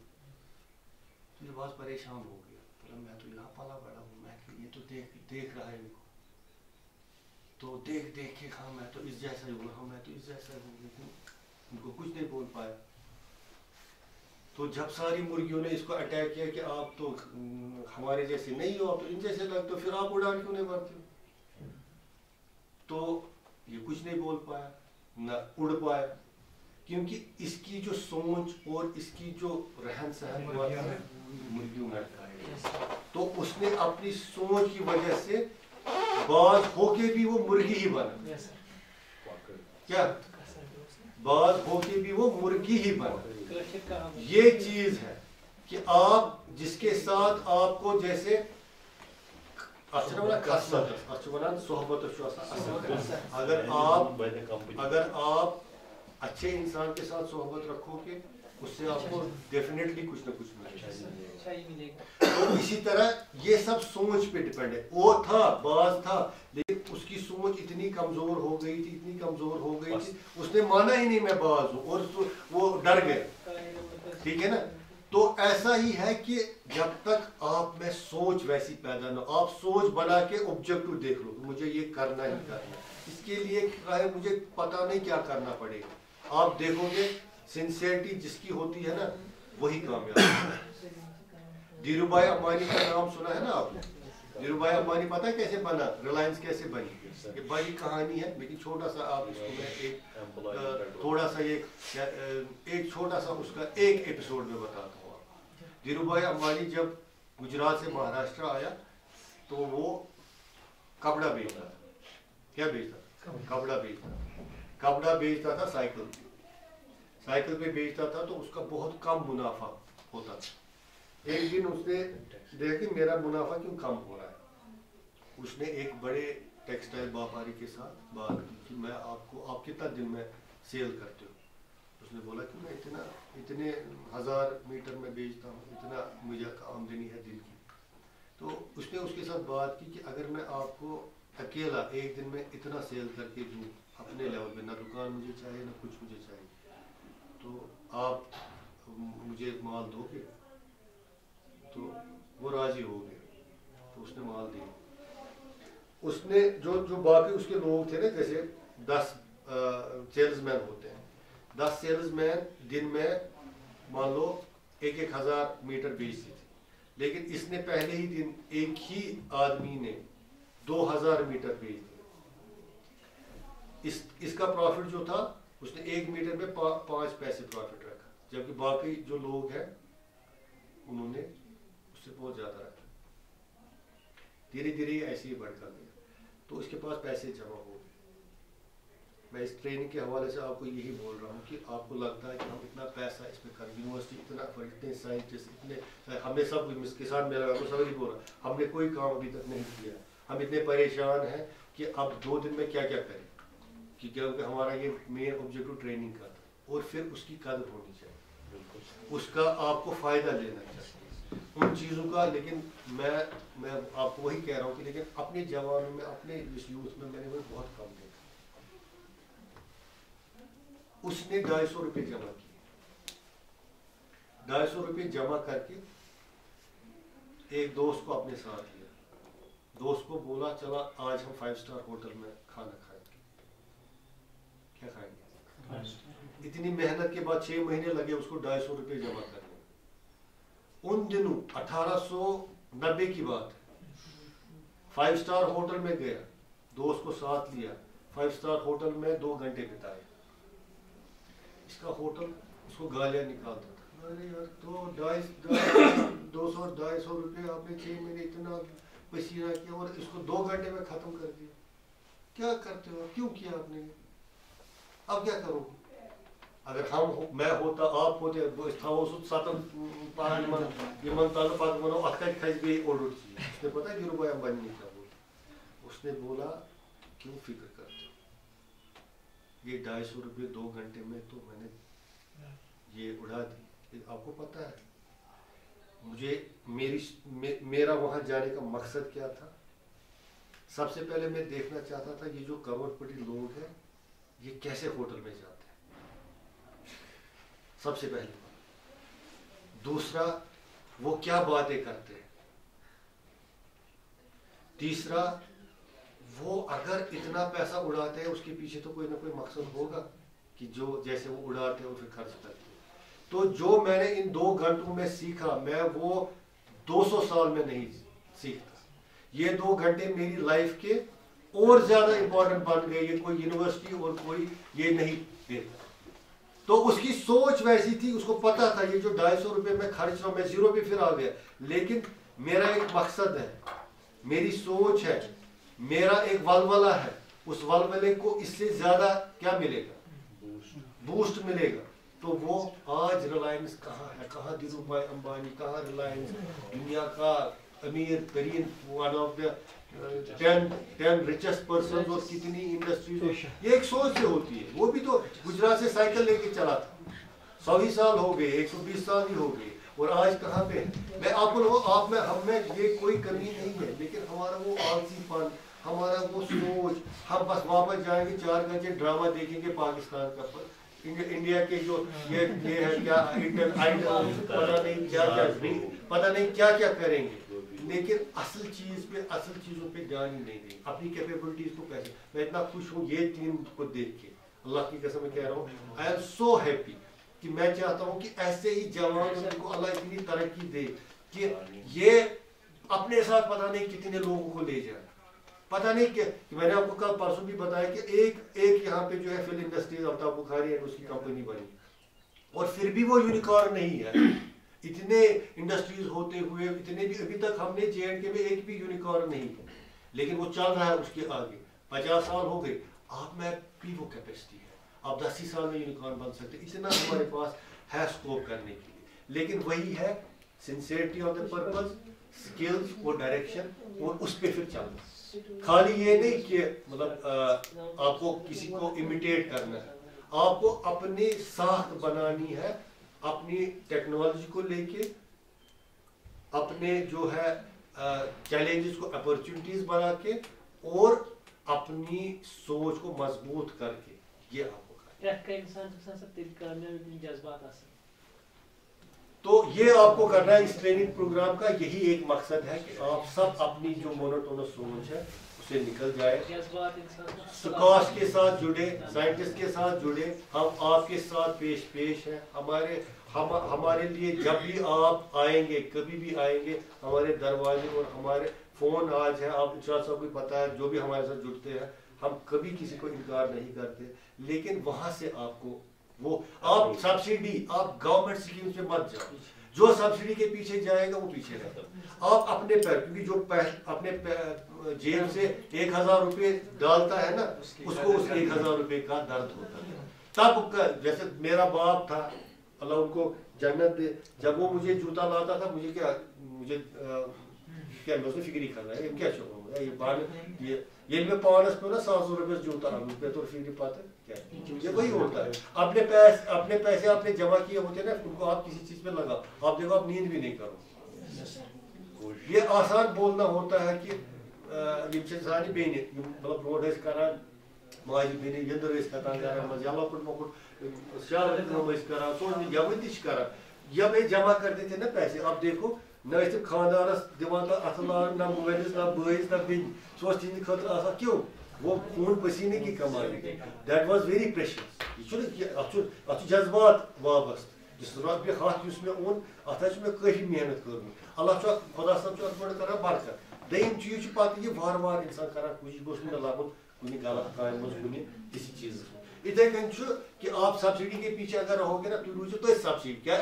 तो ये बाज परेशान हो गया, बोला मैं तो यहाँ पाला बड़ा हूँ, मैं ये तो देख रहा है इनको, तो देख देख के हाँ मैं तो इस जैसा ही हूँ, हाँ मैं तो इस जैसा हूँ, लेकिन उनको कुछ नहीं बोल पाया। तो जब सारी मुर्गियों ने इसको अटैक किया कि आप तो हमारे जैसे नहीं हो, आप तो इन जैसे लगते हो, फिर आप उड़ान क्यों नहीं भरते हो? तो ये कुछ नहीं बोल पाया, न उड़ पाया, क्योंकि इसकी जो सोच और इसकी जो रहन सहन हुआ था मुर्गियों में, तो उसने अपनी सोच की वजह से बाज होके भी वो मुर्गी ही बना। Yes, sir. क्या बाज होके भी वो मुर्गी ही बना। कशिर काम है। ये चीज है कि आप जिसके साथ आपको जैसे अगर आप अच्छे इंसान के साथ सोहबत रखोगे उससे आपको डेफिनेटली कुछ ना कुछ मिलेगा। तो इसी तरह ये सब सोच पे डिपेंड है। वो था बाज था लेकिन उसकी सोच इतनी कमजोर हो गई थी, इतनी कमजोर हो गई थी, उसने माना ही नहीं मैं बाज हूँ और वो डर गया। ठीक है ना। तो ऐसा ही है कि जब तक आप में सोच वैसी पैदा ना, आप सोच बना के ऑब्जेक्टिव देख लो मुझे ये करना ही करना, इसके लिए मुझे पता नहीं क्या करना पड़ेगा, आप देखोगे सिंसियरिटी जिसकी होती है ना वही कामयाब है। धीरूभाई अंबानी का नाम सुना है ना आपने? धीरूभाई अंबानी पता है कैसे बना, रिलायंस कैसे बनी? ये बड़ी कहानी है लेकिन छोटा सा आप इसको मैं एक थोड़ा सा एक छोटा सा उसका एक एपिसोड में बताता हूँ। धीरूभाई अंबानी जब गुजरात से महाराष्ट्र आया तो वो कपड़ा बेचता था। क्या बेचता? कपड़ा बेचता। कपड़ा बेचता था साइकिल पे बेचता था तो उसका बहुत कम मुनाफा होता था। एक दिन उसने देखा कि मेरा मुनाफा क्यों कम हो रहा है। उसने एक बड़े टेक्सटाइल व्यापारी के साथ बात की कि मैं आप कितना दिन में सेल करते हो? उसने बोला कि मैं इतने 1000 मीटर में बेचता हूँ, इतना मुझे आमदनी है दिन की। तो उसने उसके साथ बात की कि अगर मैं आपको अकेला एक दिन में इतना सेल करके दूँ अपने लेवल पे, ना दुकान मुझे चाहिए ना कुछ मुझे चाहिए, तो आप मुझे माल दोगे? तो वो राजी हो गए। तो उसने माल दिया। उसने जो बाकी उसके लोग थे ना, जैसे 10 सेल्समैन होते हैं, 10 सेल्समैन दिन में मान लो 1000 मीटर बेचते थे, लेकिन इसने पहले ही दिन एक ही आदमी ने 2000 मीटर बेच दिया। इसका प्रॉफिट जो था उसने 1 मीटर में 5 पैसे प्रॉफिट रखा, जबकि बाकी जो लोग हैं उन्होंने उससे बहुत ज्यादा रखा। धीरे धीरे ऐसे ही बढ़ता गया तो उसके पास पैसे जमा हो गए। मैं इस ट्रेनिंग के हवाले से आपको यही बोल रहा हूँ कि आपको लगता है कि हम इतना पैसा इसमें कर, यूनिवर्सिटी इतने साइंटिस्ट इतने, हमें सब किसान मेरा तो सब ही बोल रहा हमने कोई काम अभी तक नहीं किया, हम इतने परेशान हैं कि अब 2 दिन में क्या क्या करें, क्योंकि हमारा ये मेन ऑब्जेक्टिव ट्रेनिंग का था। और फिर उसकी कदर होनी चाहिए, उसका आपको फ़ायदा लेना चाहिए उन चीज़ों का। लेकिन मैं आपको वही कह रहा हूँ कि लेकिन अपने जवानों में, अपने इस यूथ में मैंने वो बहुत कम देखा। उसने 250 रुपये जमा किए, 250 रुपये जमा करके एक दोस्त को अपने साथ लिया। दोस्त को बोला चला आज हम 5 स्टार होटल में खाना खाएंगे। क्या खाएंगे? इतनी मेहनत के बाद 6 महीने लगे उसको 250 रुपये जमा करने। उन दिनों 1890 की बात है। 5 स्टार होटल में गया, दोस्त को साथ लिया, 5 स्टार होटल में 2 घंटे बिताए। इसका होटल उसको गालियां निकालता था, अरे यार तो 200-250 रुपये आपने 6 महीने इतना पसीना किया और इसको 2 घंटे में खत्म कर दिया। क्या करते हो, क्यों किया आपने? अब क्या करो? अगर मैं होता, आप होते, उसने पता है धीरूभाई अंबानी ने क्या बोला? उसने बोला क्यों फिक्र करते हो, ये 250 रुपये 2 घंटे में तो मैंने ये उड़ा दी। आपको पता है मुझे मेरा वहां जाने का मकसद क्या था? सबसे पहले मैं देखना चाहता था ये जो करोड़पति लोग हैं ये कैसे होटल में जाते हैं, सबसे पहले। दूसरा, वो क्या बातें करते हैं। तीसरा, वो अगर इतना पैसा उड़ाते हैं उसके पीछे तो कोई ना कोई मकसद होगा कि जो जैसे वो उड़ाते हैं और फिर खर्च करते हैं। तो जो मैंने इन 2 घंटों में सीखा मैं वो 200 साल में नहीं सीखता। ये 2 घंटे मेरी लाइफ के और ज्यादा इंपॉर्टेंट बन गए, ये कोई यूनिवर्सिटी और कोई ये नहीं देता। तो उसकी सोच वैसी थी, उसको पता था ये जो 250 रुपये में खर्च रहा हूं मैं 0 पे फिर आ गया, लेकिन मेरा एक मकसद है, मेरी सोच है मेरा एक वलवला है, उस वलवले को इससे ज्यादा क्या मिलेगा, बूस्ट मिलेगा। तो वो आज रिलायंस कहाँ है, कहाँ धीरू भाई अंबानी, कहाँ रिलायंस, दुनिया का अमीर तरीन, one of the 10 richest person, और कितनी इंडस्ट्रीज, ये एक सोच से होती है। वो भी तो गुजरात से साइकिल लेके चला था, 100 ही साल हो गए, 120 साल ही हो गए, और आज कहाँ पे। मैं आपको आप में हम में ये कोई कमी नहीं है, लेकिन हमारा वो आलसीपन, हमारा वो सोच, हम बस वापस जाएंगे 4 घंटे ड्रामा देखेंगे पाकिस्तान का, इंडिया के जो ये है क्या आइडल, पता नहीं क्या क्या, पता नहीं क्या क्या करेंगे, लेकिन असल चीजों पे ध्यान ही नहीं देंगे, अपनी कैपेबिलिटीज को कैसे। मैं इतना खुश हूँ ये टीम को देख के, अल्लाह की कसम कह रहा हूँ, आई एम सो हैप्पी कि मैं चाहता हूँ कि ऐसे ही जवानों को अल्लाह इतनी तरक्की दे कि ये अपने साथ पता नहीं कितने लोगों को ले जाए। पता नहीं कि मैंने आपको कल परसों भी बताया कि एक यहाँ पे जो है फिल्म इंडस्ट्री अल्ताफ बुखारी है, उसकी कंपनी बनी, और फिर भी वो यूनिकॉर्न नहीं है। इतने इंडस्ट्रीज होते हुए इतने भी अभी तक हमने J&K में एक भी यूनिकॉर्न नहीं है, लेकिन वो चल रहा है उसके आगे। 50 साल हो गए, आप में भी वो कैपेसिटी है, आप 10 ही साल में यूनिकॉर्न बन सकते, इतना हमारे पास है स्कोप करने के लिए। लेकिन वही है sincerity of the purpose, skills और डायरेक्शन, और उस पर फिर चलना। खाली ये नहीं कि मतलब आपको किसी को इमिटेट करना है, आपको अपनी साख बनानी है, अपनी टेक्नोलॉजी को लेके, अपने जो है चैलेंजेस को अपॉर्चुनिटीज बना के, और अपनी सोच को मजबूत करके, ये आपको तो ये आपको करना है। इस ट्रेनिंग प्रोग्राम का यही एक मकसद है कि आप सब अपनी जो मोनोटोनस सोच है उसे निकल जाए, स्कॉश के साथ जुड़े, साइंटिस्ट के साथ जुड़े, हम आपके साथ पेश हैं। हमारे लिए जब भी आप आएंगे, कभी भी आएंगे, हमारे दरवाजे और हमारे फोन आज है, आप इरशाद साहब को पता है, जो भी हमारे साथ जुड़ते हैं, हम कभी किसी को इनकार नहीं करते। लेकिन वहां से आपको वो आप सब्सिडी, आप गवर्नमेंट स्कीम पे मत जाओ, जो सब्सिडी के पीछे जाएगा वो पीछे रहेगा। आप अपने पैर, क्योंकि जो अपने जेब से 1000 रुपए डालता है ना, उसको उस 1000 रुपए का दर्द होता है। तब जैसे मेरा बाप था, अल्लाह उनको जन्नत दे, जब वो मुझे जूता लाता था, मुझे क्या मैं उसमें फिक्र ही कर रहा है, क्या चुका ये बाल ये मैं 500 पे ना 700 रुपए जूता पे तो फिक्र पाता क्या, ये वही होता है। अपने पैसे आपने जमा किए होते हैं ना, उनको आप किसी चीज पे लगा, आप देखो आप नींद भी नहीं करो। ये आसान बोलना होता है कि सानी बेने मतलब रोड करान माजी बेने यंदर यलाकुट मकुट शाल करान सोच यवन करान, जब ये जमा करते थे ना पैसे, आप देखो न खानदारस दिवान अतलान, न मोबाइलिस, न बस, न बिन, सो खतर क्यों, वो खून पसीने की कमाई। That was very precious. अत जज्बात वाबस्त, जिस रॉपये हाथ में ओन, अत में काफी मेहनत कर, अल्लाह खुदा सब कर बरकत। दम चीज पे ये वार वार इंसान कर कोशिश गोस लगन कुछ गलत काम कुछ किसी चीज। इथे कन कि आप सब्सिडी के पीछे अगर रहोगे ना, तो रूझो तो सब्सिडी क्या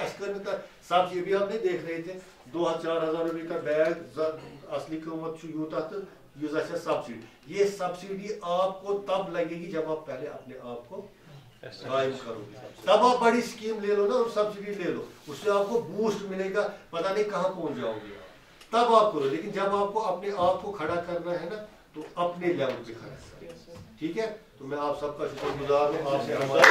सब्सिडी भी आप नहीं देख रहे थे, 2000-4000 रुपये का बैग असली कीमत यूता तो यूज सब्सिडी। ये सब्सिडी आपको तब लगेगी जब आप पहले अपने आप को कायम करोगे, तब आप बड़ी स्कीम ले लो ना और सब्सिडी ले लो, उससे आपको बूस्ट मिलेगा, पता नहीं कहाँ पहुंच जाओगे, तब आप करो। लेकिन जब आपको अपने आप को खड़ा करना है ना, तो अपने लेवल पे खड़ा करना, ठीक है। तो मैं आप सबका शुक्रगुजार हूँ, आपसे हमारे